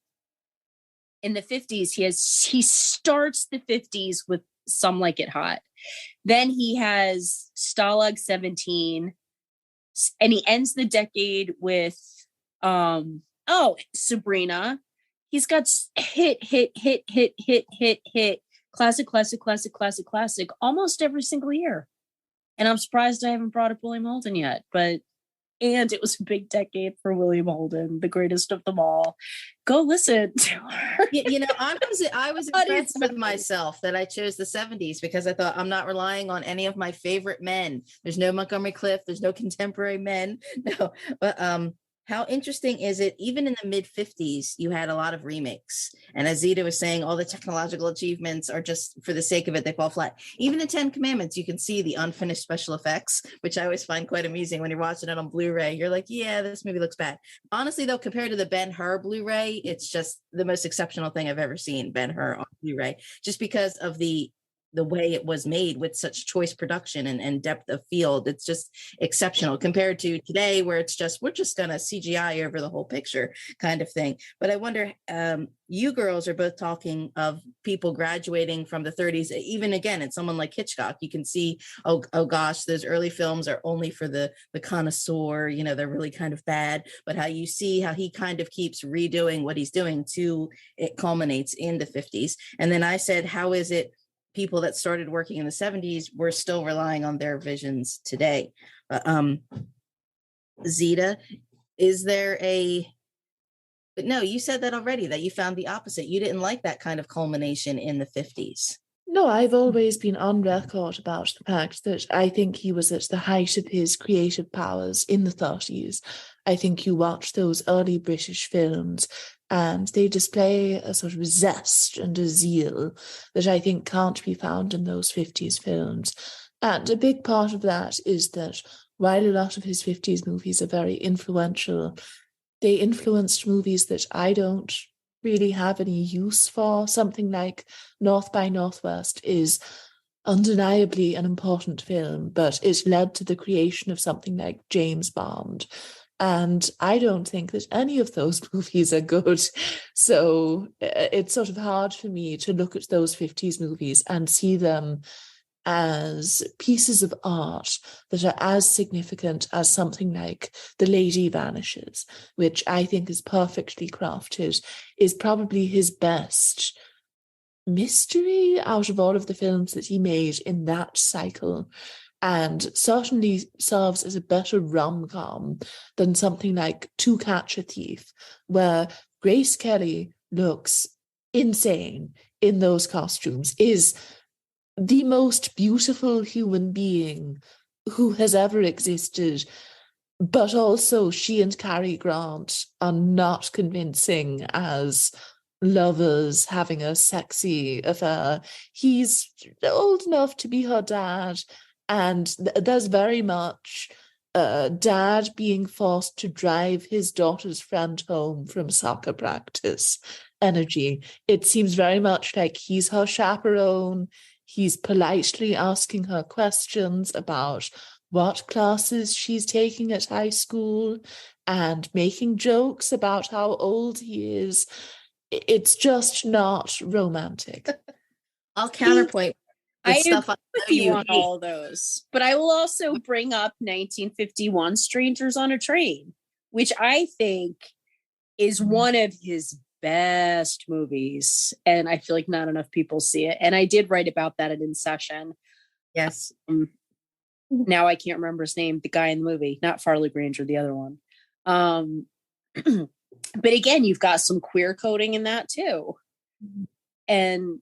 in the 50s, he starts the 50s with Some Like It Hot. Then he has Stalag 17, and he ends the decade with Sabrina. He's got hit, classic, almost every single year. And I'm surprised I haven't brought up William Holden yet, and it was a big decade for William Holden, the greatest of them all. Go listen to her.
I was impressed with myself that I chose the 70s because I thought I'm not relying on any of my favorite men. There's no Montgomery Clift. There's no contemporary men. No, but how interesting is it? Even in the mid 50s, you had a lot of remakes. And as Zita was saying, all the technological achievements are just for the sake of it, they fall flat. Even in 10 Commandments, you can see the unfinished special effects, which I always find quite amusing when you're watching it on Blu-ray. You're like, yeah, this movie looks bad. Honestly, though, compared to the Ben-Hur Blu-ray, it's just the most exceptional thing I've ever seen, Ben-Hur on Blu-ray, just because of the way it was made with such choice production and depth of field. It's just exceptional compared to today where it's just, we're just going to CGI over the whole picture kind of thing. But I wonder, you girls are both talking of people graduating from the 30s. Even again, it's someone like Hitchcock. You can see, oh gosh, those early films are only for the connoisseur, they're really kind of bad. But how you see how he kind of keeps redoing what he's doing till it culminates in the 50s. And then I said, how is it people that started working in the 70s were still relying on their visions today? Zita, is there but no, you said that already, that you found the opposite. You didn't like that kind of culmination in the 50s.
No, I've always been on record about the fact that I think he was at the height of his creative powers in the 30s. I think you watch those early British films and they display a sort of zest and a zeal that I think can't be found in those 50s films. And a big part of that is that while a lot of his 50s movies are very influential, they influenced movies that I don't really have any use for. Something like North by Northwest is undeniably an important film, but it led to the creation of something like James Bond. And I don't think that any of those movies are good. So it's sort of hard for me to look at those 50s movies and see them as pieces of art that are as significant as something like The Lady Vanishes, which I think is perfectly crafted, is probably his best mystery out of all of the films that he made in that cycle, and certainly serves as a better rom-com than something like To Catch a Thief, where Grace Kelly looks insane in those costumes, is the most beautiful human being who has ever existed, but also she and Cary Grant are not convincing as lovers having a sexy affair. He's old enough to be her dad, and there's very much dad being forced to drive his daughter's friend home from soccer practice energy. It seems very much like he's her chaperone. He's politely asking her questions about what classes she's taking at high school and making jokes about how old he is. It's just not romantic.
I'll counterpoint with
I
stuff
agree
I
with
know
you
you
on
hate.
all of those, but I will also bring up 1951 Strangers on a Train, which I think is one of his best movies, and I feel like not enough people see it. And I did write about that at InSession.
Yes.
Now I can't remember his name, the guy in the movie, not Farley Granger, the other one. But again, you've got some queer coding in that too. And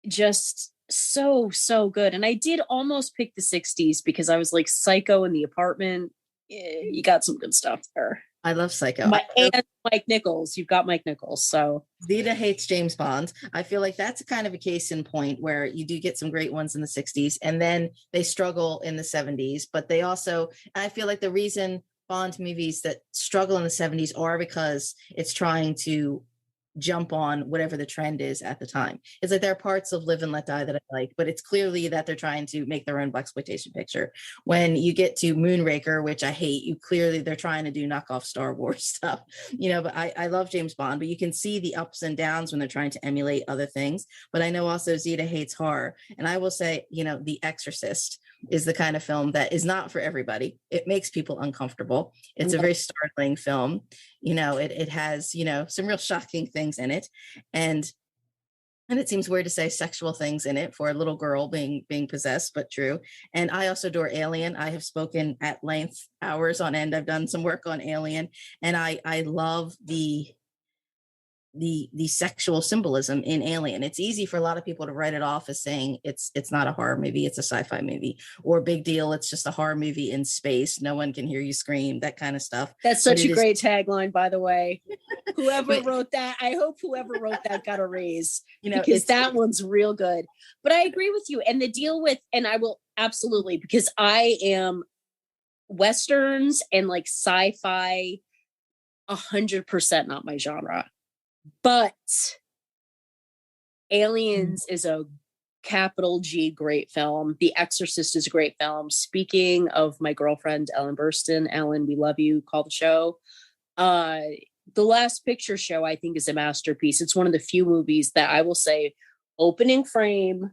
just so good. And I did almost pick the 60s because I was like Psycho in the Apartment. You got some good stuff there.
I love Psycho.
And Mike Nichols. You've got Mike Nichols. So
Zita hates James Bond. I feel like that's kind of a case in point where you do get some great ones in the 60s and then they struggle in the 70s. But they also, I feel like the reason Bond movies that struggle in the 70s are because it's trying to jump on whatever the trend is at the time. It's like there are parts of Live and Let Die that I like, but it's clearly that they're trying to make their own blaxploitation picture. When you get to Moonraker, which I hate, they're trying to do knockoff Star Wars stuff, but I love James Bond, but you can see the ups and downs when they're trying to emulate other things. But I know also Zita hates horror. And I will say, The Exorcist is the kind of film that is not for everybody. It makes people uncomfortable. It's a very startling film. It has, some real shocking things in it. And it seems weird to say sexual things in it for a little girl being possessed, but true. And I also adore Alien. I have spoken at length, hours on end. I've done some work on Alien, and I love the sexual symbolism in Alien. It's easy for a lot of people to write it off as saying it's not a horror movie, it's a sci-fi movie, or big deal, it's just a horror movie in space, no one can hear you scream, that kind of stuff.
That's such a great tagline, by the way. Whoever wrote that, I hope whoever wrote that got a raise, because that one's real good. But I agree with you. And the deal with, and I will absolutely, because I am Westerns and like sci-fi 100% not my genre. But Aliens is a capital G great film. The Exorcist is a great film. Speaking of my girlfriend, Ellen Burstyn, Ellen, we love you, call the show. The Last Picture Show, I think, is a masterpiece. It's one of the few movies that I will say opening frame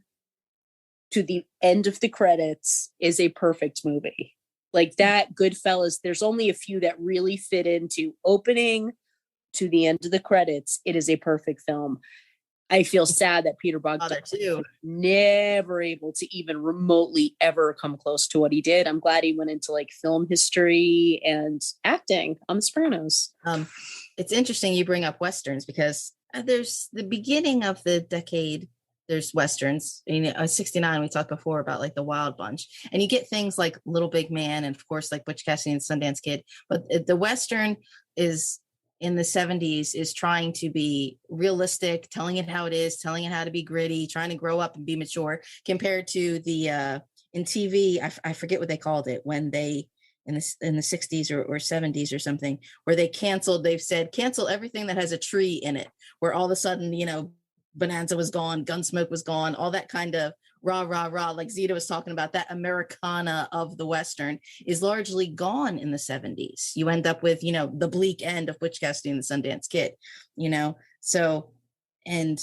to the end of the credits is a perfect movie. Like that, Goodfellas, there's only a few that really fit into opening to the end of the credits. It is a perfect film. I feel sad that Peter Bogdanovich was never able to even remotely ever come close to what he did. I'm glad he went into like film history and acting on The Sopranos.
It's interesting you bring up Westerns because there's the beginning of the decade. There's Westerns. 69, we talked before about like the Wild Bunch, and you get things like Little Big Man and of course like Butch Cassidy and Sundance Kid. But the Western is in the 70s is trying to be realistic, telling it how it is, telling it how to be gritty, trying to grow up and be mature, compared to the in TV, I forget what they called it when they in the 60s or 70s or something, where they've said cancel everything that has a tree in it, where all of a sudden Bonanza was gone, Gunsmoke was gone, all that kind of rah, like Zita was talking about, that Americana of the Western is largely gone in the 70s. You end up with, the bleak end of Butch Cassidy and the Sundance Kid, So, and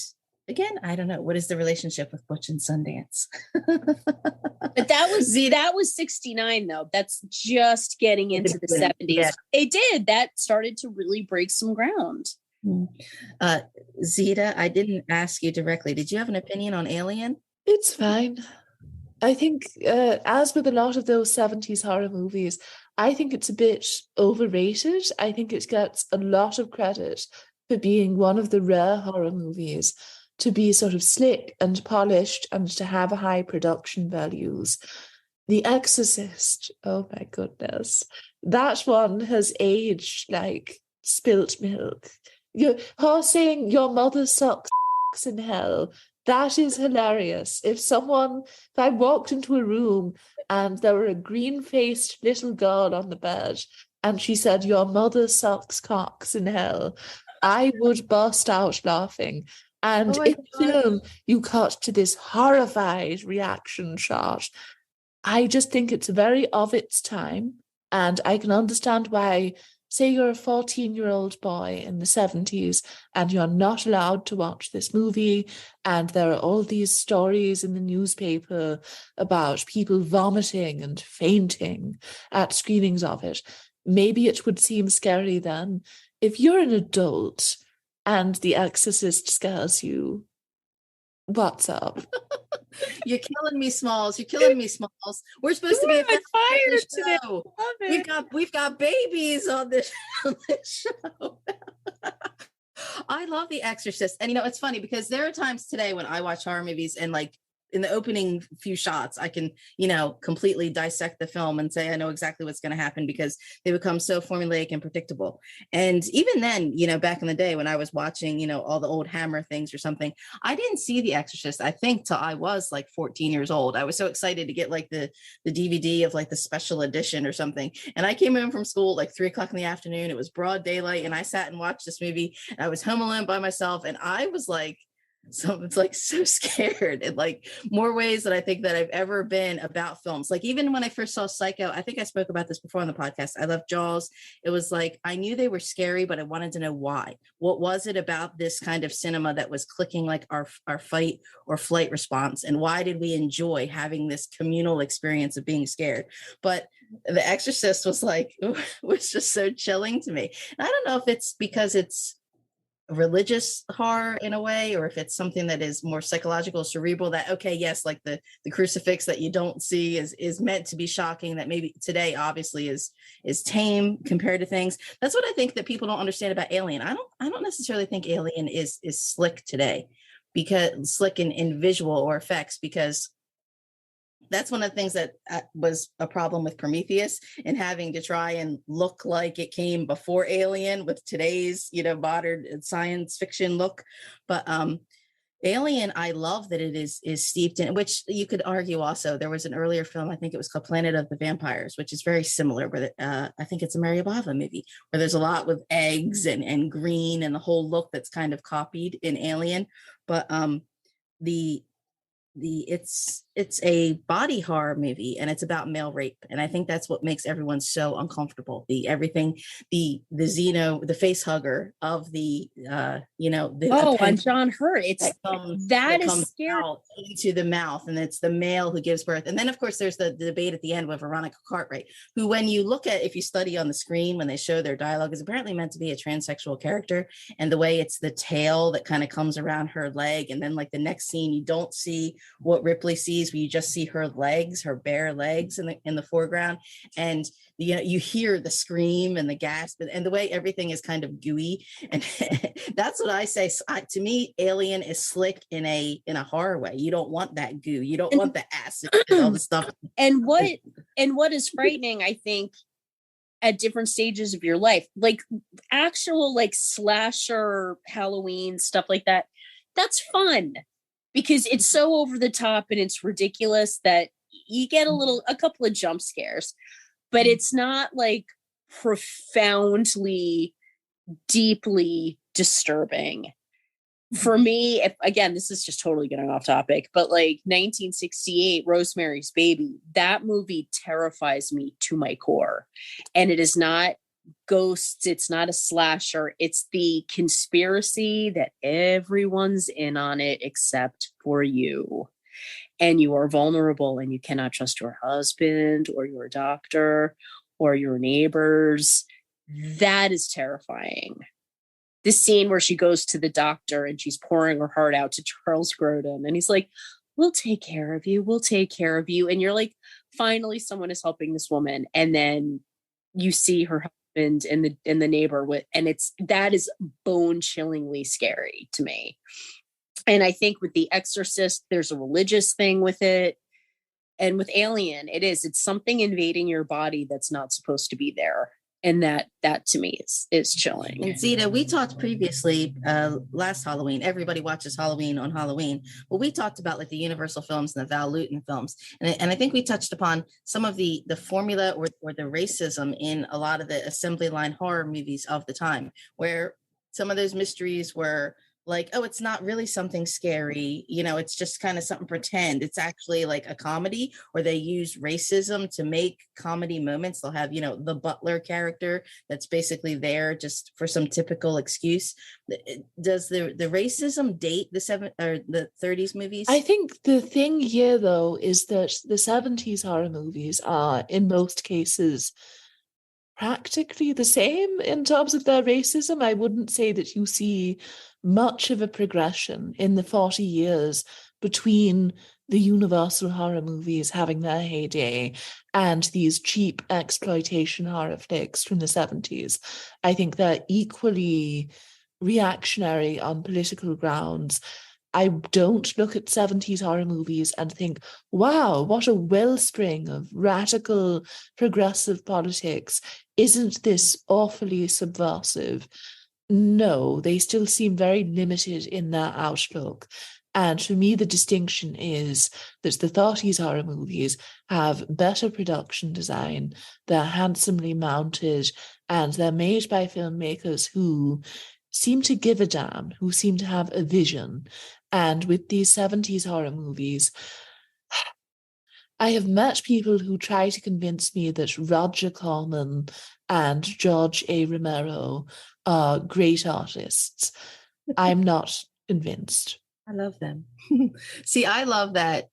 again, I don't know, what is the relationship with Butch and Sundance?
But that was 69 though. That's just getting into the 70s. Yeah. It did. That started to really break some ground.
Zita, I didn't ask you directly. Did you have an opinion on Alien?
It's fine. I think, as with a lot of those 70s horror movies, I think it's a bit overrated. I think it gets a lot of credit for being one of the rare horror movies to be sort of slick and polished and to have high production values. The Exorcist, oh my goodness, that one has aged like spilt milk. Her saying your mother sucks in hell, that is hilarious. If I walked into a room and there were a green-faced little girl on the bed and she said your mother sucks cocks in hell, I would burst out laughing. And
Oh my
in
God.
film, you cut to this horrified reaction shot. I just think it's very of its time. And I can understand why, say you're a 14-year-old boy in the 70s and you're not allowed to watch this movie, and there are all these stories in the newspaper about people vomiting and fainting at screenings of it. Maybe it would seem scary then. If you're an adult and The Exorcist scares you, what's up?
You're killing me, Smalls. You're killing me, Smalls. We're supposed to be a
You're on fire today.
show.
Love it.
We've got babies on this, on this show. I love The Exorcist. And it's funny because there are times today when I watch horror movies and like in the opening few shots, I can, completely dissect the film and say I know exactly what's going to happen because they become so formulaic and predictable. And even then, back in the day when I was watching, all the old Hammer things or something, I didn't see The Exorcist, I think, till I was like 14 years old. I was so excited to get like the DVD of like the special edition or something. And I came home from school at like 3:00 in the afternoon. It was broad daylight. And I sat and watched this movie. And I was home alone by myself. And I was like, it's like so scared in like more ways than I think that I've ever been about films. Like even when I first saw Psycho, I think I spoke about this before on the podcast. I love Jaws. It was like I knew they were scary, but I wanted to know why. What was it about this kind of cinema that was clicking like our fight or flight response? And why did we enjoy having this communal experience of being scared? But The Exorcist was like was just so chilling to me. And I don't know if it's because it's religious horror in a way, or if it's something that is more psychological, cerebral, that okay, yes, like the crucifix that you don't see is meant to be shocking, that maybe today obviously is tame compared to things. That's what I think that people don't understand about Alien. I don't necessarily think Alien is slick today, because slick in visual or effects, because that's one of the things that was a problem with Prometheus, and having to try and look like it came before Alien with today's, modern science fiction look. But Alien, I love that it is steeped in, which you could argue also. There was an earlier film, I think it was called Planet of the Vampires, which is very similar, but I think it's a Mary Bava movie, where there's a lot with eggs and green and the whole look that's kind of copied in Alien. But it's a body horror movie, and it's about male rape, and I think that's what makes everyone so uncomfortable. The Zeno, the face hugger of
on John Hurt, that is scary.
Out into the mouth, and it's the male who gives birth. And then of course there's the debate at the end with Veronica Cartwright, who, when you look at, if you study on the screen when they show their dialogue, is apparently meant to be a transsexual character. And the way it's the tail that kind of comes around her leg, and then like the next scene you don't see what Ripley sees, where you just see her legs, her bare legs in the foreground, and you hear the scream and the gasp, and the way everything is kind of gooey. And that's what I say. To me, Alien is slick in a horror way. You don't want that goo. You don't want the acid and all the stuff.
And what is frightening, I think, at different stages of your life, like actual like slasher Halloween stuff like that, that's fun because it's so over the top and it's ridiculous that you get a couple of jump scares, but it's not like profoundly, deeply disturbing. For me, again, this is just totally getting off topic, but like 1968, Rosemary's Baby, that movie terrifies me to my core. And it is not ghosts, it's not a slasher, it's the conspiracy that everyone's in on it except for you. And you are vulnerable and you cannot trust your husband or your doctor or your neighbors. That is terrifying. This scene where she goes to the doctor and she's pouring her heart out to Charles Grodin, and he's like, we'll take care of you. We'll take care of you. And you're like, finally, someone is helping this woman. And then you see her husband and the neighbor that is bone chillingly scary to me. And I think with The Exorcist, there's a religious thing with it. And with Alien, it's something invading your body that's not supposed to be there. And that to me is chilling.
And Zita, we talked previously last Halloween. Everybody watches Halloween on Halloween. Well, we talked about like the Universal films and the Val Lewton films, and I think we touched upon some of the formula or the racism in a lot of the assembly line horror movies of the time, where some of those mysteries were like, oh, it's not really something scary, you know, it's just kind of something pretend. It's actually like a comedy, or they use racism to make comedy moments. They'll have, you know, the butler character that's basically there just for some typical excuse. Does the racism date the 30s movies?
I think the thing here, though, is that the 70s horror movies are, in most cases, practically the same in terms of their racism. I wouldn't say that you see much of a progression in the 40 years between the Universal horror movies having their heyday and these cheap exploitation horror flicks from the 70s. I think they're equally reactionary on political grounds. I don't look at 70s horror movies and think, wow, what a wellspring of radical, progressive politics. Isn't this awfully subversive? No, they still seem very limited in their outlook. And for me, the distinction is that the 30s horror movies have better production design, they're handsomely mounted, and they're made by filmmakers who seem to give a damn, who seem to have a vision. And with these 70s horror movies, I have met people who try to convince me that Roger Corman and George A. Romero are great artists. I'm not convinced.
I love them. See, I love that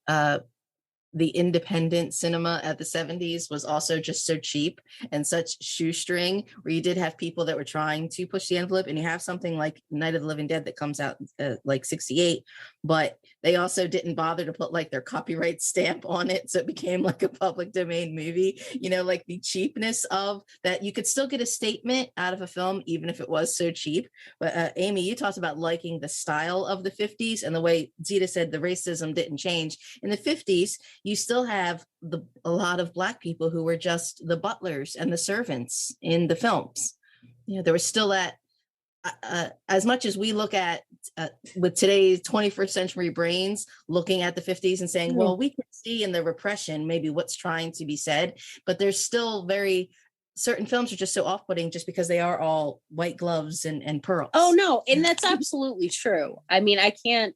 the independent cinema at the 70s was also just so cheap and such shoestring, where you did have people that were trying to push the envelope, and you have something like Night of the Living Dead that comes out like 68, but they also didn't bother to put like their copyright stamp on it, so it became like a public domain movie. You know, like the cheapness of that, you could still get a statement out of a film even if it was so cheap. But Amy, you talked about liking the style of the 50s, and the way Zita said the racism didn't change in the 50s. You still have a lot of Black people who were just the butlers and the servants in the films. You know, there was still that, as much as we look at with today's 21st century brains, looking at the 50s and saying, well, we can see in the repression maybe what's trying to be said, but there's still certain films are just so off-putting just because they are all white gloves and pearls.
Oh no, and that's absolutely true. I mean, I can't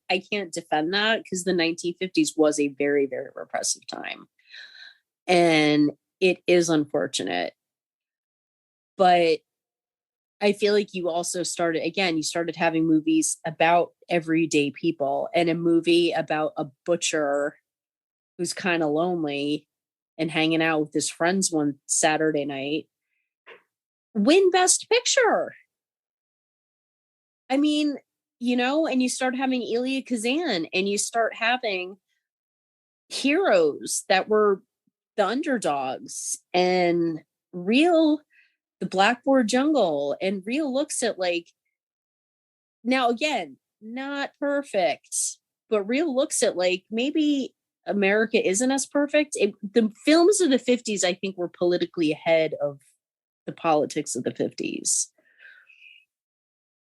defend that, because the 1950s was a very, very repressive time. And it is unfortunate. But I feel like you also started having movies about everyday people, and a movie about a butcher who's kind of lonely and hanging out with his friends one Saturday night win Best Picture. I mean, you know, and you start having Elia Kazan, and you start having heroes that were the underdogs, and the Blackboard Jungle, and Real looks at like, now again, not perfect, but Real looks at like, maybe America isn't as perfect. The films of the 50s, I think, were politically ahead of the politics of the 50s.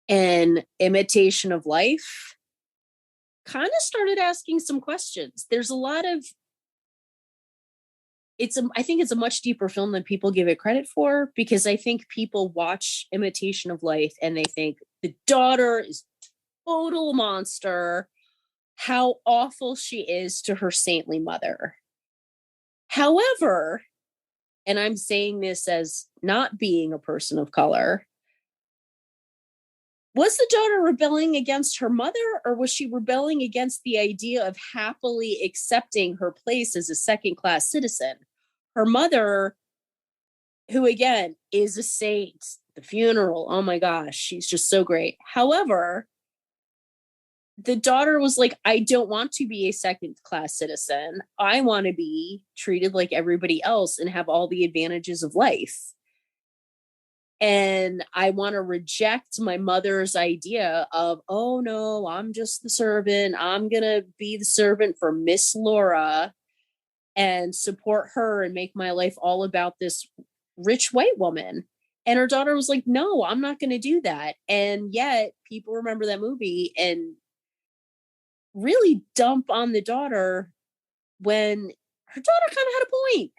And Imitation of Life kind of started asking some questions. There's a lot of, I think it's a much deeper film than people give it credit for, because I think people watch Imitation of Life and they think the daughter is total monster, how awful she is to her saintly mother. However, and I'm saying this as not being a person of color, was the daughter rebelling against her mother, or was she rebelling against the idea of happily accepting her place as a second-class citizen? Her mother, who again is a saint, the funeral, oh my gosh, she's just so great. However, the daughter was like, I don't want to be a second-class citizen. I want to be treated like everybody else and have all the advantages of life. And I want to reject my mother's idea of, oh no, I'm just the servant. I'm going to be the servant for Miss Laura and support her and make my life all about this rich white woman. And her daughter was like, no, I'm not going to do that. And yet people remember that movie and really dump on the daughter when her daughter kind of had a point.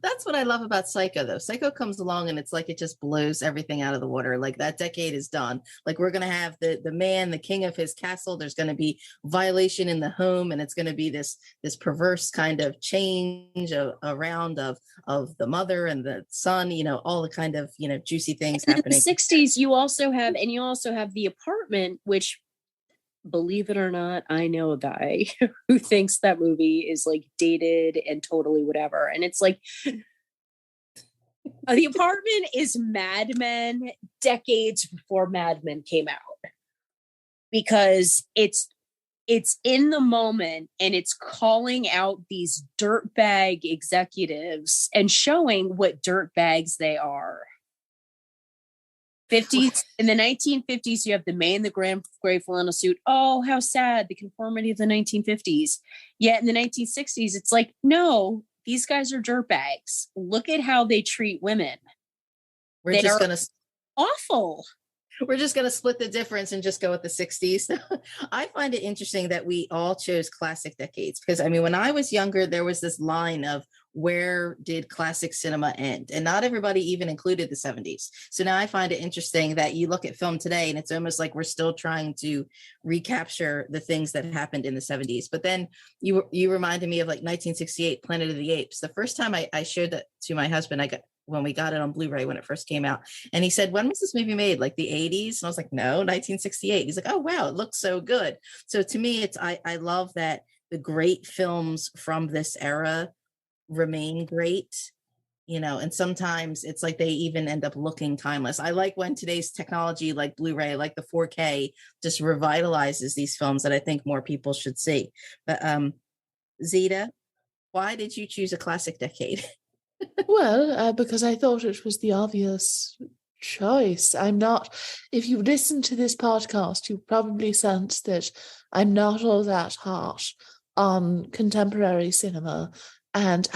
That's what I love about Psycho, though. Psycho comes along and it's like it just blows everything out of the water. Like that decade is done. Like we're gonna have the man, the king of his castle. There's gonna be violation in the home, and it's gonna be this perverse kind of change around of the mother and the son. You know, all the kind of juicy things
and
happening.
In the 60s, you also have The Apartment, which, believe it or not, I know a guy who thinks that movie is like dated and totally whatever. And it's like, The Apartment is Mad Men decades before Mad Men came out, because it's in the moment and it's calling out these dirtbag executives and showing what dirtbags they are. 50s, in the 1950s, you have the man in the gray flannel suit. Oh, how sad, the conformity of the 1950s. Yet in the 1960s, it's like, no, these guys are dirtbags. Look at how they treat women.
We're just gonna
awful.
We're just going to split the difference and just go with the 60s. I find it interesting that we all chose classic decades, because I mean, when I was younger, there was this line of where did classic cinema end? And not everybody even included the 70s. So now I find it interesting that you look at film today and it's almost like we're still trying to recapture the things that happened in the 70s. But then you reminded me of like 1968, Planet of the Apes. The first time I showed that to my husband, when we got it on Blu-ray when it first came out. And he said, when was this movie made? Like the 80s? And I was like, no, 1968. He's like, oh, wow, it looks so good. So to me, I love that the great films from this era remain great, and sometimes it's like they even end up looking timeless. I like when today's technology, like Blu-ray, like the 4K, just revitalizes these films that I think more people should see. But Zita, why did you choose a classic decade?
Well, because I thought it was the obvious choice. If you listen to this podcast, you probably sense that I'm not all that hot on contemporary cinema. And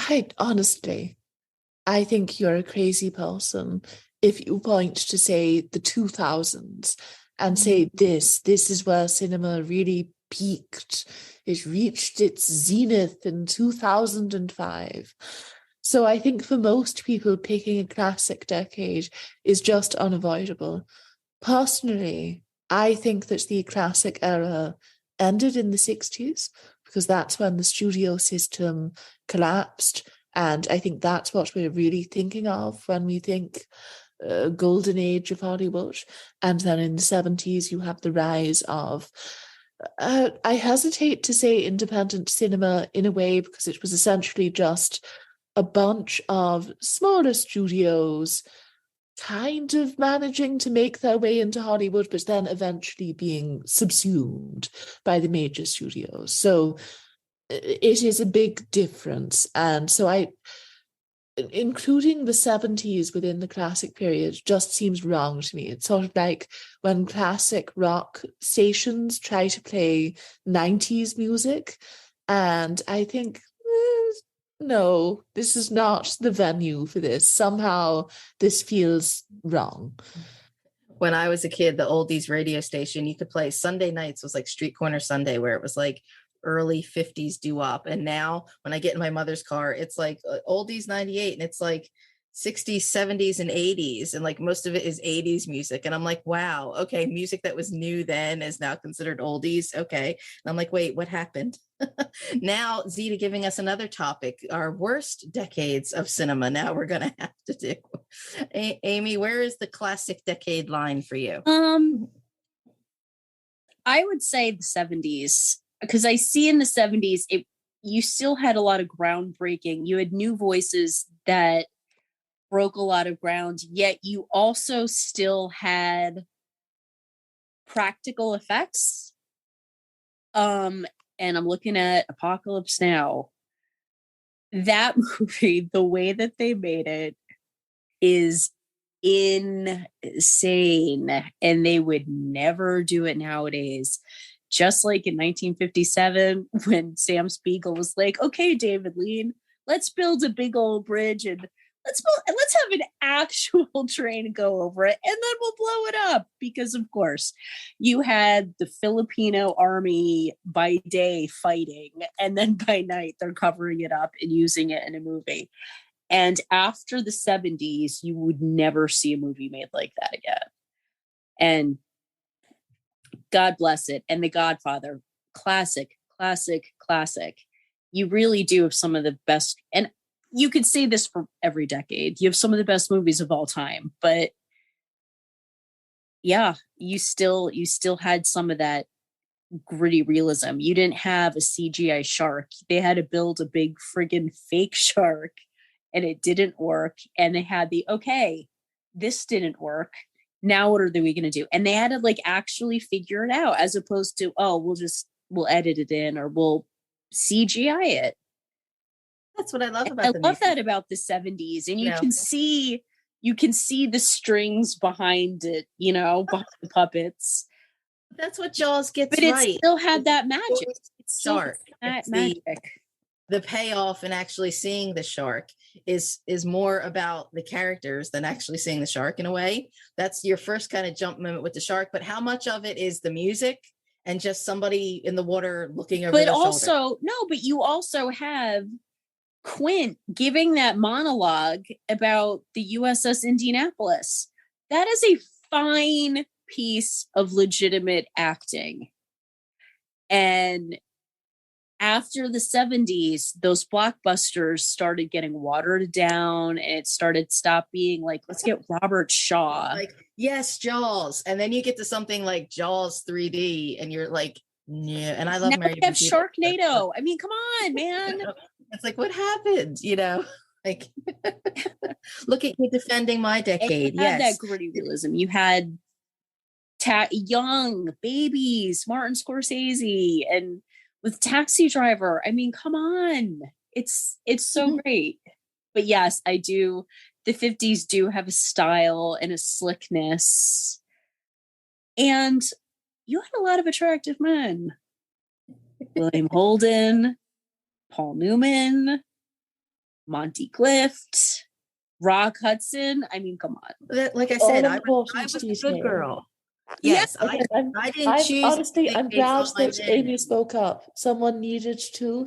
I think you're a crazy person if you point to, say, the 2000s and say this is where cinema really peaked. It reached its zenith in 2005. So I think for most people, picking a classic decade is just unavoidable. Personally, I think that the classic era ended in the 60s, because that's when the studio system collapsed. And I think that's what we're really thinking of when we think golden age of Hollywood. And then in the 70s, you have the rise of, I hesitate to say independent cinema in a way, because it was essentially just a bunch of smaller studios kind of managing to make their way into Hollywood, but then eventually being subsumed by the major studios. So it is a big difference. And so including the 70s within the classic period just seems wrong to me. It's sort of like when classic rock stations try to play 90s music. And I think, no, this is not the venue for this. Somehow this feels wrong.
When I was a kid, the oldies radio station, you could play Sunday nights was like Street Corner Sunday, where it was like early 50s doo-wop. And now when I get in my mother's car, it's like oldies 98, and it's like 60s, 70s, and 80s. And like most of it is 80s music. And I'm like, wow, okay, music that was new then is now considered oldies. Okay. And I'm like, wait, what happened? Now, Zita giving us another topic, our worst decades of cinema. Now we're going to have to do. Amy, where is the classic decade line for you?
I would say the 70s, because I see in the 70s, you still had a lot of groundbreaking. You had new voices that broke a lot of ground, yet you also still had practical effects. And I'm looking at Apocalypse Now. That movie, the way that they made it is insane, and they would never do it nowadays. Just like in 1957, when Sam Spiegel was like, okay, David Lean, let's build a big old bridge and let's have an actual train go over it, and then we'll blow it up. Because of course you had the Filipino army by day fighting, and then by night they're covering it up and using it in a movie. And after the 70s, you would never see a movie made like that again. And God bless it. And The Godfather, classic. You really do have some of the best, and you could say this for every decade. You have some of the best movies of all time, but yeah, you still had some of that gritty realism. You didn't have a CGI shark. They had to build a big friggin' fake shark, and it didn't work. And they had okay, this didn't work. Now what are we going to do? And they had to like actually figure it out, as opposed to, oh, we'll edit it in, or we'll CGI it.
That's what I love about
that about the 70s. And you can see the strings behind it, behind the puppets.
That's what Jaws gets
but
right.
It still had that magic.
It's shark.
That magic.
The payoff and actually seeing the shark is more about the characters than actually seeing the shark in a way. That's your first kind of jump moment with the shark. But how much of it is the music and just somebody in the water looking over their shoulder?
But you also have Quint giving that monologue about the USS Indianapolis. That is a fine piece of legitimate acting. And after the 70s, those blockbusters started getting watered down, and it stop being like, let's get Robert Shaw.
Like, yes, Jaws. And then you get to something like Jaws 3D, and you're like, yeah. And I love
Mary. We have Sharknado. I mean, come on, man.
It's like, what happened? Like, look at you defending my decade.
You had that gritty realism. You had young babies, Martin Scorsese, and with Taxi Driver. I mean, come on. It's so great. But yes, I do. The 50s do have a style and a slickness. And you had a lot of attractive men. William Holden, Paul Newman, Monty Clift, Rock Hudson. I mean, come on.
Like I said, I was a good girl. Yes, I didn't choose.
Honestly, I'm glad that Amy spoke up. Someone needed to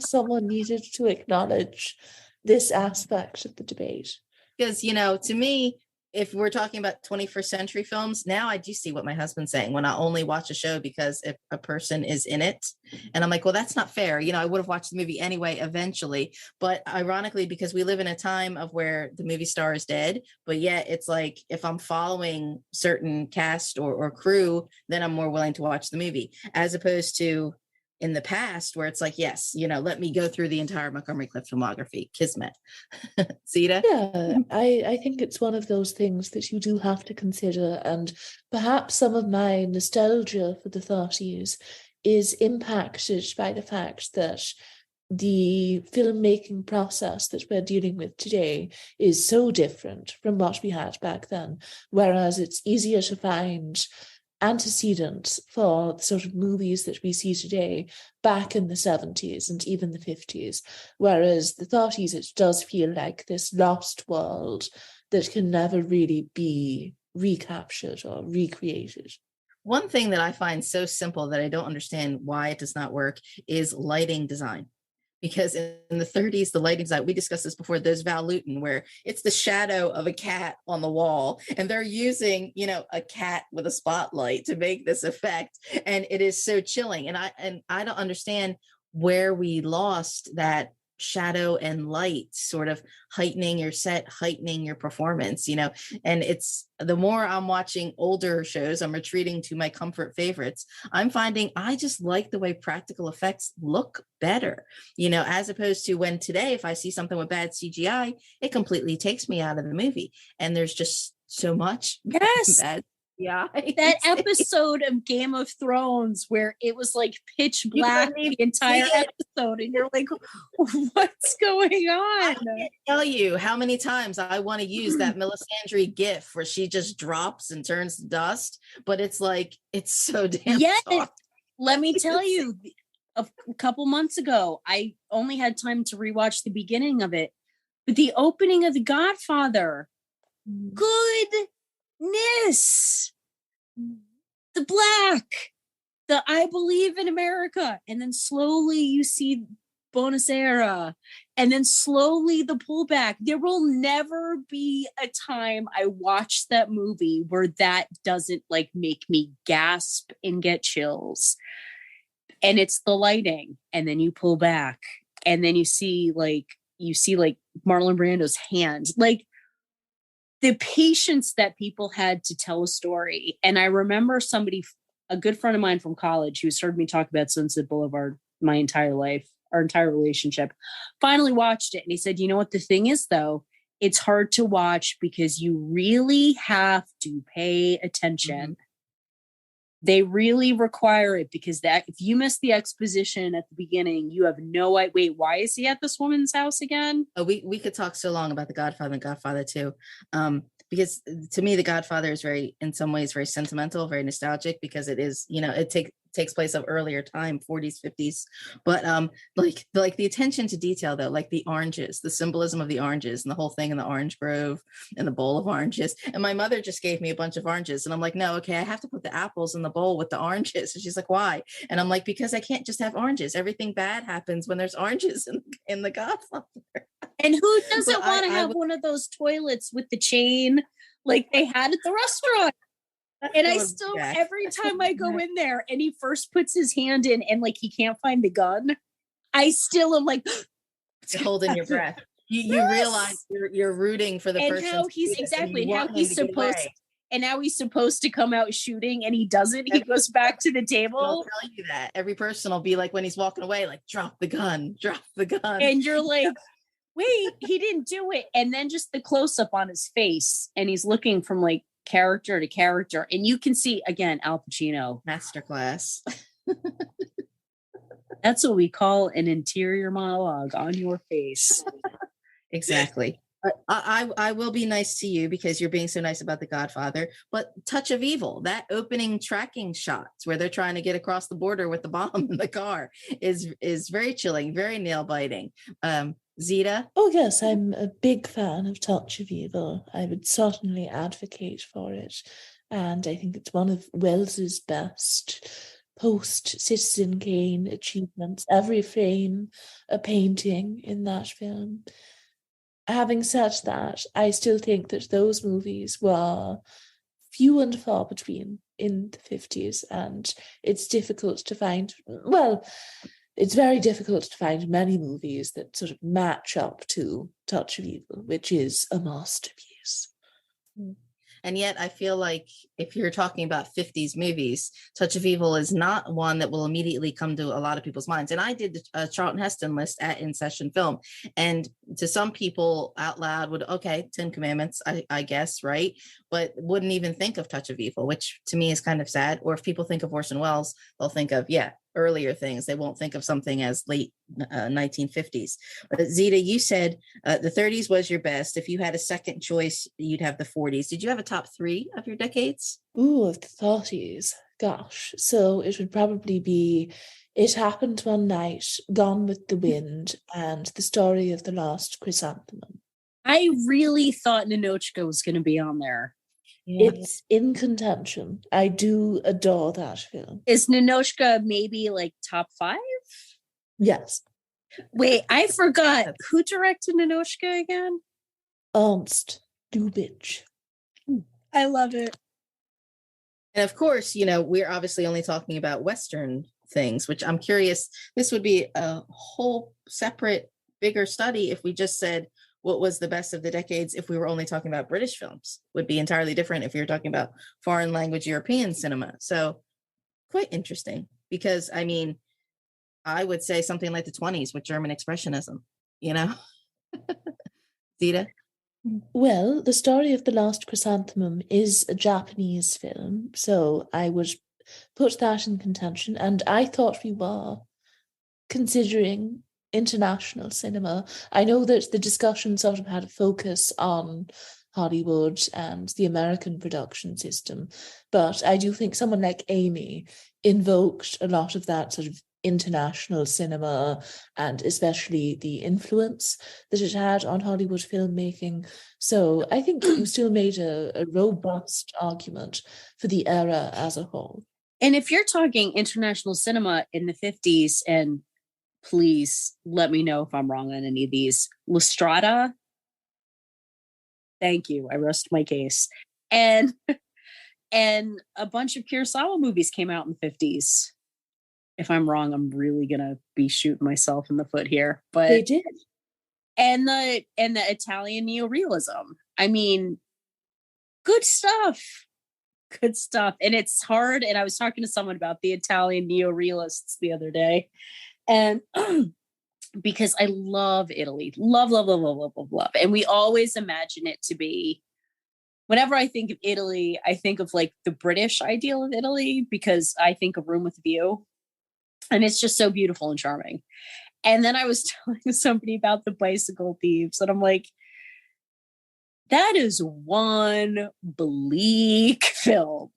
acknowledge this aspect of the debate.
Because, to me, if we're talking about 21st century films, now I do see what my husband's saying when I only watch a show because if a person is in it. And I'm like, well, that's not fair. I would have watched the movie anyway, eventually. But ironically, because we live in a time of where the movie star is dead, but yet it's like, if I'm following certain cast or crew, then I'm more willing to watch the movie, as opposed to in the past where it's like, yes, let me go through the entire Montgomery Clift filmography. Kismet. Zita?
Yeah, I think it's one of those things that you do have to consider, and perhaps some of my nostalgia for the 30s is impacted by the fact that the filmmaking process that we're dealing with today is so different from what we had back then, whereas it's easier to find antecedents for the sort of movies that we see today back in the 70s and even the 50s, whereas the 30s, it does feel like this lost world that can never really be recaptured or recreated.
One thing that I find so simple that I don't understand why it does not work is lighting design. Because in the 30s, the lighting design, we discussed this before, there's Val Lewton, where it's the shadow of a cat on the wall, and they're using, a cat with a spotlight to make this effect. And it is so chilling. And I don't understand where we lost that shadow and light sort of heightening your set, heightening your performance, and it's the more I'm watching older shows, I'm retreating to my comfort favorites. I'm finding I just like the way practical effects look better, as opposed to when today, if I see something with bad CGI, it completely takes me out of the movie. And there's just so much bad. Yeah,
that episode of Game of Thrones where it was like pitch black the entire episode, and you're like, what's going on?
I can't tell you how many times I want to use that Melisandre gif where she just drops and turns to dust, but it's like, it's so damn soft.
Let me tell you, a couple months ago, I only had time to rewatch the beginning of it, but the opening of The Godfather, goodness, the black, the I believe in America, and then slowly you see Buonasera. And then slowly the pullback. There will never be a time I watch that movie where that doesn't like make me gasp and get chills. And it's the lighting. And then you pull back. And then you see like Marlon Brando's hand. Like the patience that people had to tell a story. And I remember a good friend of mine from college who's heard me talk about Sunset Boulevard my entire life, our entire relationship, finally watched it. And he said, you know what the thing is, though? It's hard to watch because you really have to pay attention. Mm-hmm. They really require it because that if you miss the exposition at the beginning, you have no idea. Wait, why is he at this woman's house again?
Oh, we could talk so long about The Godfather and Godfather 2. Because to me, The Godfather is in some ways, very sentimental, very nostalgic because it is, it takes place of earlier time, 40s, 50s. But like the attention to detail, though, like the oranges, the symbolism of the oranges and the whole thing in the orange grove and the bowl of oranges. And my mother just gave me a bunch of oranges. And I'm like, no, okay, I have to put the apples in the bowl with the oranges. And she's like, why? And I'm like, because I can't just have oranges. Everything bad happens when there's oranges in The Godfather.
And who doesn't want to have one of those toilets with the chain like they had at the restaurant? And I still, every time I go in there and he first puts his hand in and like he can't find the gun, I still am like
holding your breath. You realize you're rooting for the person.
How he's supposed to come out shooting and he doesn't. He goes back to the table.
I'll tell you that every person will be like when he's walking away, like drop the gun.
And you're like, wait, he didn't do it. And then just the close up on his face and he's looking from like character to character. And you can see again, Al Pacino.
Masterclass.
That's what we call an interior monologue on your face.
Exactly. I will be nice to you because you're being so nice about The Godfather, but Touch of Evil, that opening tracking shots where they're trying to get across the border with the bomb in the car is very chilling, very nail biting. Zita?
Oh yes, I'm a big fan of Touch of Evil. I would certainly advocate for it. And I think it's one of Wells's best post-Citizen Kane achievements. Every frame a painting in that film. Having said that, I still think that those movies were few and far between in the 50s, and it's difficult to find, it's very difficult to find many movies that sort of match up to Touch of Evil, which is a masterpiece.
And yet I feel like if you're talking about 50s movies, Touch of Evil is not one that will immediately come to a lot of people's minds. And I did a Charlton Heston list at InSession Film. And to some people out loud would, okay, 10 Commandments, I guess, right? But wouldn't even think of Touch of Evil, which to me is kind of sad. Or if people think of Orson Welles, they'll think of, earlier things. They won't think of something as late 1950s. But Zita, you said the 30s was your best. If you had a second choice, you'd have the 40s. Did you have a top 3 of your decades?
Ooh, of the 30s. Gosh. So it would probably be It Happened One Night, Gone with the Wind, and The Story of the Lost Chrysanthemum.
I really thought Ninochka was going to be on there.
Yeah. It's in contention. I do adore that film.
Is Ninochka maybe like top 5?
Yes.
Wait, I forgot. Who directed Ninochka again?
Ernst Lubitsch.
I love it.
And of course, we're obviously only talking about Western things, which I'm curious, this would be a whole separate, bigger study if we just said, what was the best of the decades if we were only talking about British films? Would be entirely different if you're talking about foreign language European cinema. So quite interesting because, I would say something like the 20s with German Expressionism, Zita?
Well, The Story of the Lost Chrysanthemum is a Japanese film, so I would put that in contention. And I thought we were considering international cinema. I know that the discussion sort of had a focus on Hollywood and the American production system, but I do think someone like Amy invoked a lot of that sort of international cinema and especially the influence that it had on Hollywood filmmaking. So I think you still made a robust argument for the era as a whole.
And if you're talking international cinema in the 50s and please let me know if I'm wrong on any of these. La Strada, thank you. I rest my case. And a bunch of Kurosawa movies came out in the 50s. If I'm wrong, I'm really gonna be shooting myself in the foot here. But
They did.
And the Italian neorealism. I mean, good stuff. Good stuff. And it's hard. And I was talking to someone about the Italian neorealists the other day. And because I love Italy. Love, love, love, love, love, love, love. And we always imagine it to be, whenever I think of Italy, I think of like the British ideal of Italy, because I think of Room with a View. And it's just so beautiful and charming. And then I was telling somebody about the Bicycle Thieves, and I'm like, that is one bleak film.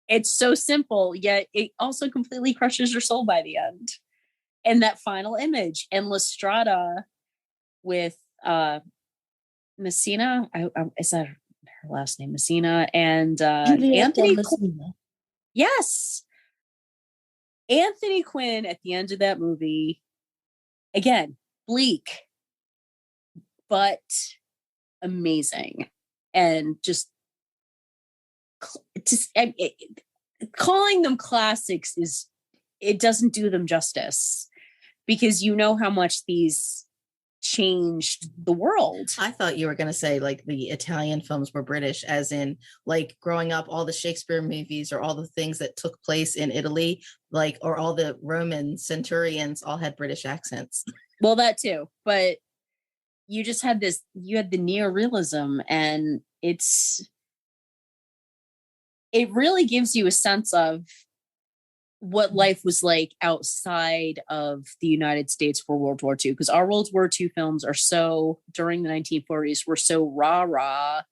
It's so simple, yet it also completely crushes your soul by the end. And that final image, and La Strada with Messina, is that her last name? Messina, and Anthony. Yes, Anthony Quinn at the end of that movie. Again, bleak, but amazing, and just calling them classics it doesn't do them justice, because you know how much these changed the world.
I thought you were going to say like the Italian films were British, as in like growing up, all the Shakespeare movies or all the things that took place in Italy, like, or all the Roman centurions all had British accents.
Well, that too, but you just had you had the neorealism, and it really gives you a sense of what life was like outside of the United States for World War II. Because our World War II films are so, during the 1940s, were so rah-rah,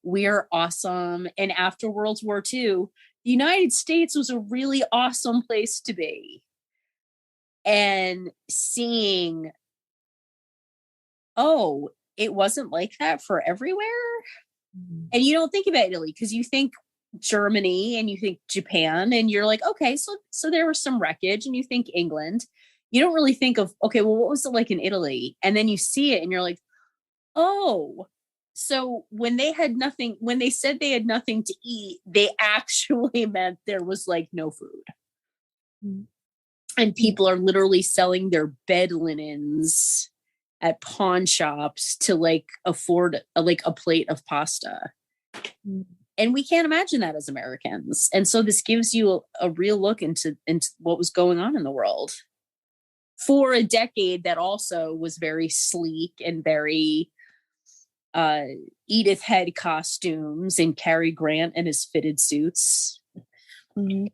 we're awesome. And after World War II, the United States was a really awesome place to be. And seeing, oh, it wasn't like that for everywhere. Mm-hmm. And you don't think about Italy, because you think Germany and you think Japan, and you're like, okay, so there was some wreckage, and you think England. You don't really think of, okay, well, what was it like in Italy? And then you see it and you're like, oh, so when they said they had nothing to eat, they actually meant there was like no food. Mm-hmm. And people are literally selling their bed linens at pawn shops to like afford a plate of pasta. Mm-hmm. And we can't imagine that as Americans. And so this gives you a real look into what was going on in the world for a decade that also was very sleek and very Edith Head costumes and Cary Grant and his fitted suits. Mm-hmm.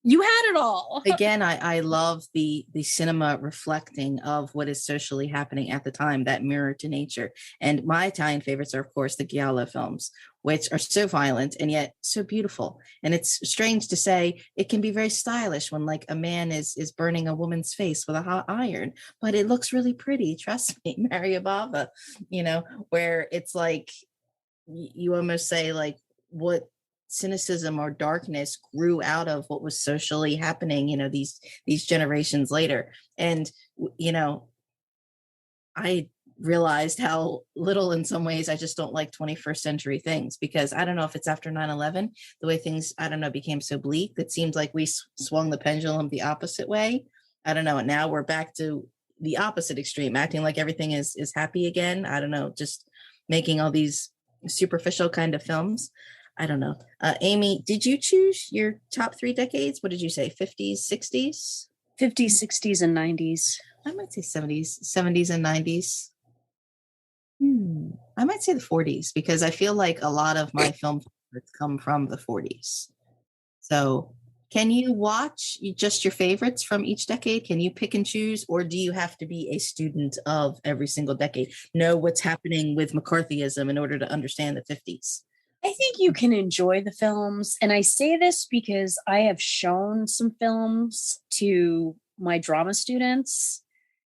You had it all.
Again, I love the cinema reflecting of what is socially happening at the time, that mirror to nature. And my Italian favorites are, of course, the Giallo films, which are so violent and yet so beautiful. And it's strange to say it can be very stylish when like a man is burning a woman's face with a hot iron, but it looks really pretty. Trust me, Maria Bava, where it's like, you almost say like, what cynicism or darkness grew out of what was socially happening, these generations later. And, I realized how little in some ways I just don't like 21st century things, because I don't know if it's after 9/11, the way things, became so bleak. It seems like we swung the pendulum the opposite way. I don't know. And now we're back to the opposite extreme, acting like everything is happy again. I don't know, just making all these superficial kind of films. I don't know. Amy, did you choose your top 3 decades? What did you say? 50s, 60s?
50s, 60s, and 90s.
I might say 70s and 90s. I might say the 40s, because I feel like a lot of my film favorites come from the 40s. So can you watch just your favorites from each decade? Can you pick and choose, or do you have to be a student of every single decade? Know what's happening with McCarthyism in order to understand the 50s?
I think you can enjoy the films. And I say this because I have shown some films to my drama students.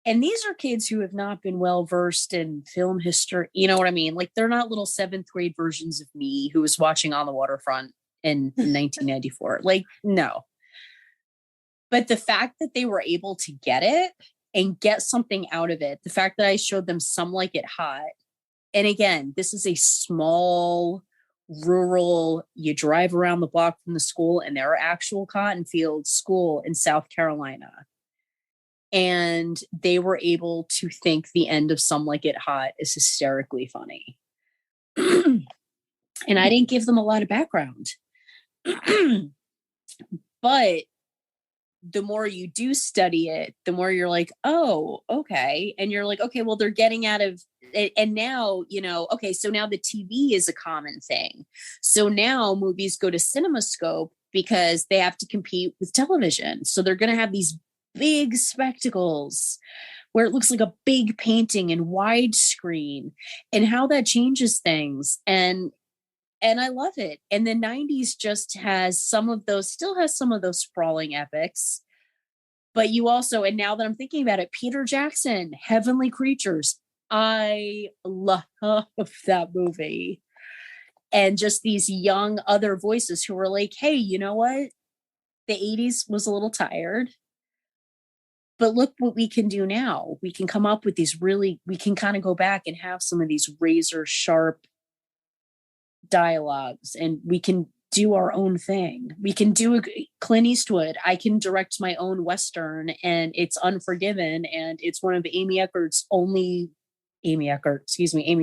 And these are kids who have not been well versed in film history. You know what I mean? Like, they're not little 7th grade versions of me who was watching On the Waterfront in 1994. Like, no. But the fact that they were able to get it and get something out of it, the fact that I showed them Some Like It Hot. And again, this is a small, rural, you drive around the block from the school and there are actual cotton fields school in South Carolina. And they were able to think the end of Some Like It Hot is hysterically funny. And I didn't give them a lot of background. But the more you do study it, the more you're like, oh, okay. And you're like, okay, well, they're getting out of it. And now, okay, so now the TV is a common thing. So now movies go to CinemaScope because they have to compete with television. So they're going to have these big spectacles where it looks like a big painting in widescreen, and how that changes things. And I love it. And the 90s just has still has some of those sprawling epics. But you also, and now that I'm thinking about it, Peter Jackson, Heavenly Creatures. I love that movie. And just these young other voices who were like, hey, you know what? The 80s was a little tired. But look what we can do now. We can come up with we can kind of go back and have some of these razor sharp dialogues, and we can do our own thing. We can do Clint Eastwood. I can direct my own Western, and it's Unforgiven, and it's one of Amy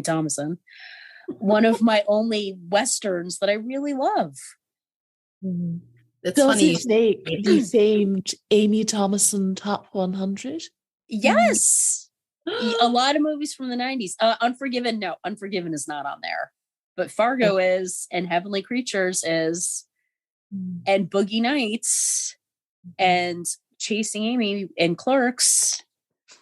Thomasson, one of my only Westerns that I really love.
It's
Does
funny.
it make the famed Amy Thomasson Top 100?
Yes. A lot of movies from the 90s. Unforgiven is not on there. But Fargo is, and Heavenly Creatures is, and Boogie Nights, and Chasing Amy, and Clerks.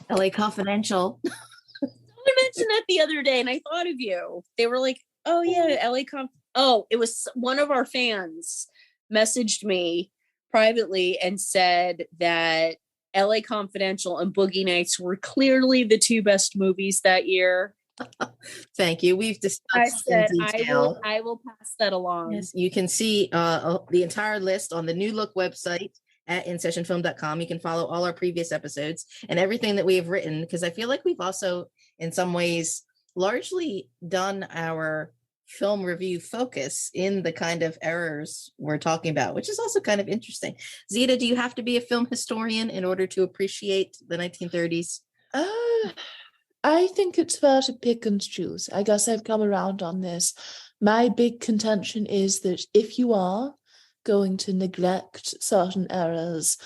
LA Confidential.
Someone mentioned that the other day, and I thought of you. They were like, oh yeah, it was one of our fans messaged me privately and said that LA Confidential and Boogie Nights were clearly the two best movies that year.
Thank you. We've discussed in detail.
I will pass that along.
Yes, you can see the entire list on the New Look website at InSessionFilm.com. You can follow all our previous episodes and everything that we have written, because I feel like we've also, in some ways, largely done our film review focus in the kind of errors we're talking about, which is also kind of interesting. Zita, do you have to be a film historian in order to appreciate the 1930s?
I think it's fair to pick and choose. I guess I've come around on this. My big contention is that if you are going to neglect certain eras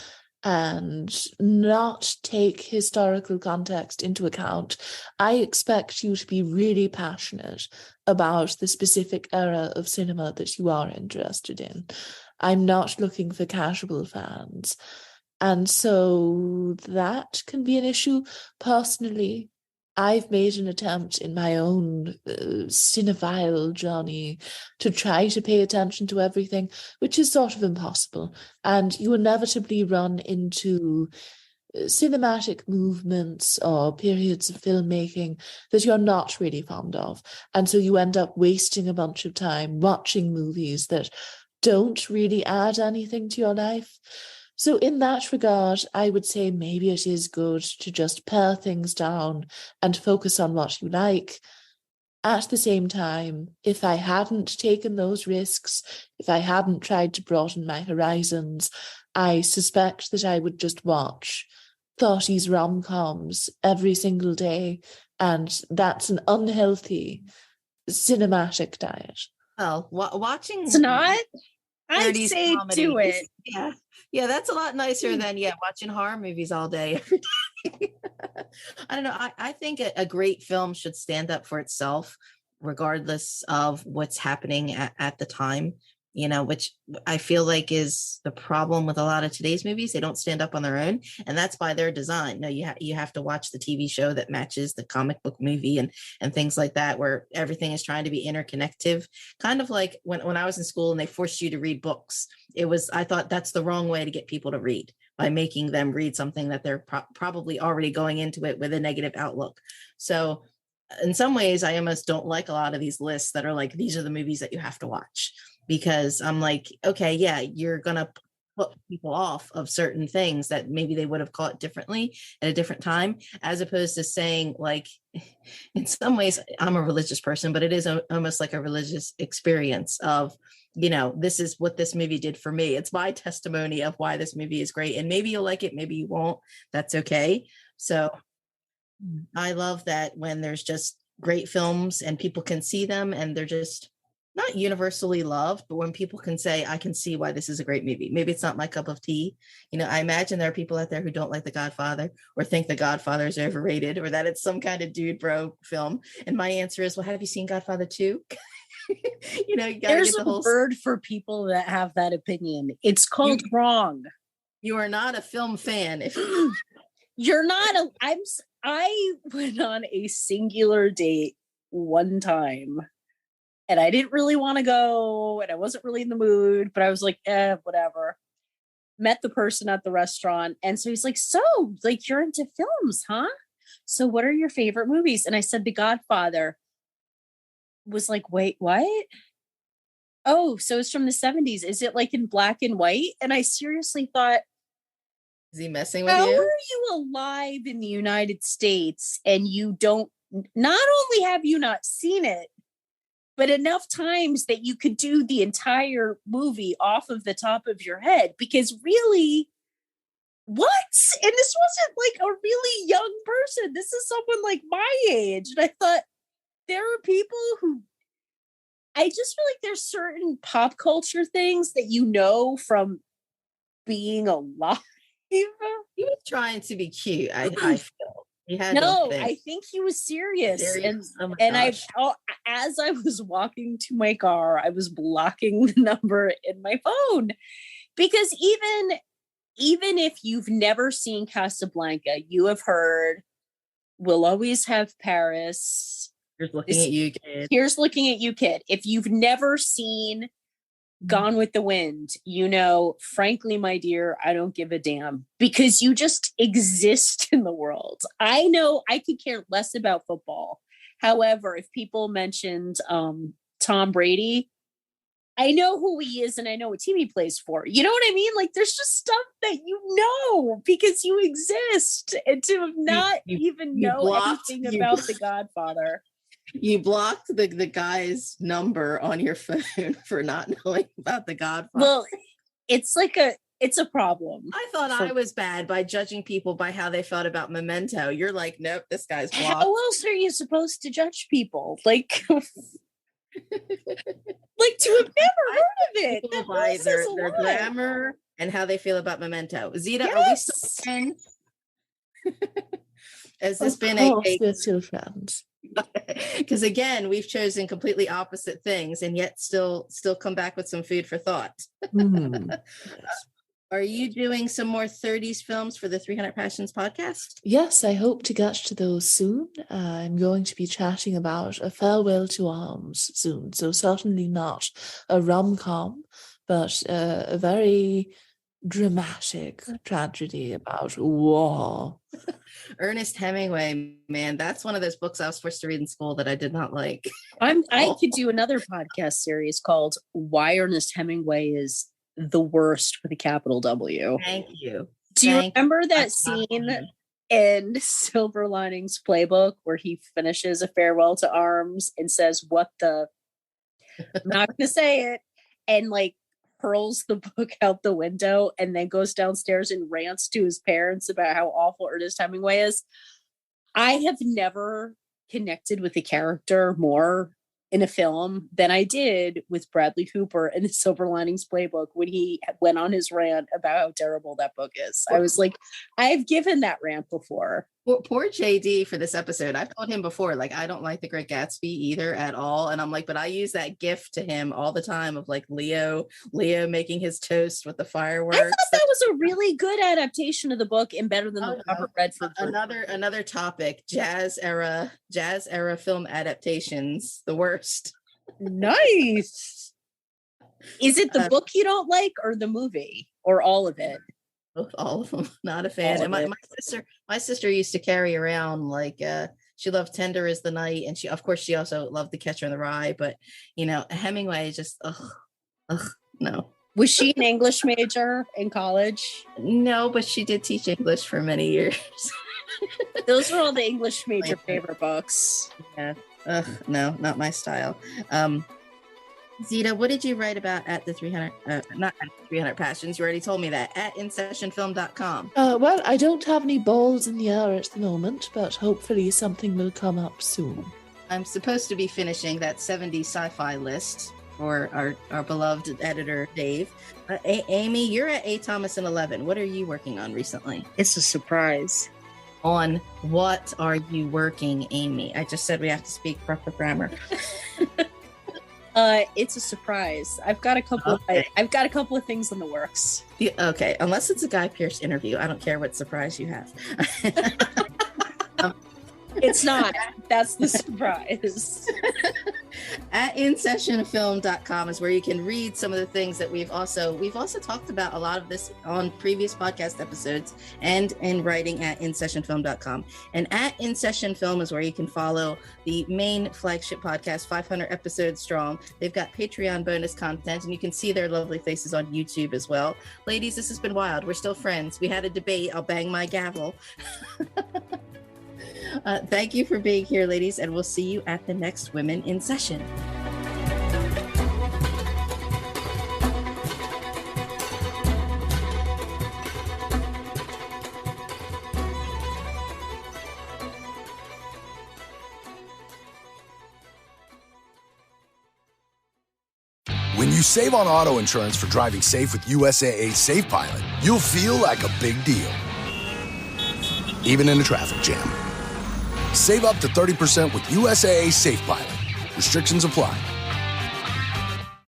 and not take historical context into account, I expect you to be really passionate about the specific era of cinema that you are interested in. I'm not looking for casual fans. And so that can be an issue. Personally, I've made an attempt in my own cinephile journey to try to pay attention to everything, which is sort of impossible. And you inevitably run into cinematic movements or periods of filmmaking that you're not really fond of. And so you end up wasting a bunch of time watching movies that don't really add anything to your life. So in that regard, I would say maybe it is good to just pare things down and focus on what you like. At the same time, if I hadn't taken those risks, if I hadn't tried to broaden my horizons, I suspect that I would just watch 30s rom-coms every single day, and that's an unhealthy cinematic diet.
Well, watching...
It's not? I'd say do it.
Yeah, that's a lot nicer than watching horror movies all day every day. I don't know. I think a great film should stand up for itself, regardless of what's happening at the time. Which I feel like is the problem with a lot of today's movies. They don't stand up on their own, and that's by their design. No, you have to watch the TV show that matches the comic book movie and things like that, where everything is trying to be interconnective. Kind of like when I was in school and they forced you to read books. I thought that's the wrong way to get people to read, by making them read something that they're probably already going into it with a negative outlook. So in some ways, I almost don't like a lot of these lists that are like, these are the movies that you have to watch. Because I'm like, okay, yeah, you're going to put people off of certain things that maybe they would have caught differently at a different time, as opposed to saying, like, in some ways, I'm a religious person, but it is almost like a religious experience of, this is what this movie did for me. It's my testimony of why this movie is great. And maybe you'll like it, maybe you won't. That's okay. So I love that when there's just great films and people can see them and they're just not universally loved, but when people can say, I can see why this is a great movie. Maybe it's not my cup of tea. I imagine there are people out there who don't like The Godfather or think The Godfather is overrated or that it's some kind of dude bro film. And my answer is, well, have you seen Godfather 2? You gotta
There's
get the whole
word for people that have that opinion. It's called wrong.
You are not a film fan. If
you're not I went on a singular date one time and I didn't really want to go and I wasn't really in the mood, but I was like, whatever. Met the person at the restaurant. And so he's like, so like, you're into films, huh? So what are your favorite movies? And I said, The Godfather. Was like, wait, what? Oh, so it's from the 70s. Is it like in black and white? And I seriously thought,
is he messing with
how
you?
are you alive in the United States and you don't, not only have you not seen it, but enough times that you could do the entire movie off of the top of your head? Because really, what? And this wasn't like a really young person. This is someone like my age. And I thought, there are people who, I just feel like there's certain pop culture things that from being alive.
He was trying to be cute. I feel he had
I think he was serious. And as I was walking to my car, I was blocking the number in my phone because even if you've never seen Casablanca, you have heard We'll Always Have Paris.
Here's looking at you, kid.
Here's looking at you, kid. If you've never seen Gone with the Wind, frankly, my dear, I don't give a damn because you just exist in the world. I know I could care less about football. However, if people mentioned Tom Brady, I know who he is and I know what team he plays for. You know what I mean? Like there's just stuff that because you exist, and to not even know anything about The Godfather.
You blocked the guy's number on your phone for not knowing about The Godfather.
Well, it's a problem.
I thought I was bad by judging people by how they felt about Memento. You're like, nope, this guy's blocked.
How else are you supposed to judge people? Like, like to have never heard of it.
People by their grammar and how they feel about Memento. Zita,
yes.
Are we still friends? Has this been
we're still friends?
Because again, we've chosen completely opposite things and yet still come back with some food for thought. Are you doing some more 30s films for the 300 Passions podcast?
Yes, I hope to get to those soon. I'm going to be chatting about A Farewell to Arms soon, so certainly not a rom-com, but a very dramatic tragedy about war.
Ernest Hemingway, man, that's one of those books I was forced to read in school that I did not like.
I could do another podcast series called Why Ernest Hemingway is the Worst with a capital W.
Thank you.
Do you remember that scene in Silver Linings Playbook where he finishes A Farewell to Arms and says, what the, I'm not going to say it, and like hurls the book out the window and then goes downstairs and rants to his parents about how awful Ernest Hemingway is? I have never connected with a character more in a film than I did with Bradley Cooper in the Silver Linings Playbook when he went on his rant about how terrible that book is. I was like, I've given that rant before.
Poor JD for this episode. I've told him before, like, I don't like The Great Gatsby either at all. And I'm like, but I use that gif to him all the time of like Leo making his toast with the fireworks.
I thought that was a really good adaptation of the book and better than the Robert Redford.
Another topic, jazz era film adaptations, the worst.
Nice. Is it the book you don't like or the movie or all of it?
All of them. Not a fan. And my sister used to carry around like she loved Tender is the Night, and she also loved The Catcher in the Rye, but Hemingway just no.
Was she an English major in college?
No, but she did teach English for many years.
Those were all the English major favorite books.
Yeah. Ugh, no, not my style. Zita, what did you write about at the 300, not at 300 Passions? You already told me that, at InSessionFilm.com.
Well, I don't have any balls in the air at the moment, but hopefully something will come up soon.
I'm supposed to be finishing that 70s sci-fi list for our beloved editor, Dave. Amy, you're at A. Thomasson 11. What are you working on recently?
It's a surprise.
On what are you working, Amy? I just said we have to speak proper grammar.
It's a surprise. I've got a couple.
Okay.
I've got a couple of things in the works.
Okay, unless it's a Guy Pearce interview, I don't care what surprise you have.
It's not. That's the surprise.
At InSessionFilm.com is where you can read some of the things that we've also talked about a lot of this on previous podcast episodes and in writing at InSessionFilm.com. And at InSessionFilm is where you can follow the main flagship podcast, 500 episodes strong. They've got Patreon bonus content, and you can see their lovely faces on YouTube as well. Ladies, this has been wild. We're still friends. We had a debate. I'll bang my gavel. Thank you for being here, ladies, and we'll see you at the next Women in Session.
When you save on auto insurance for driving safe with USAA Safe Pilot, you'll feel like a big deal, even in a traffic jam. Save up to 30% with USAA Safe Pilot. Restrictions apply.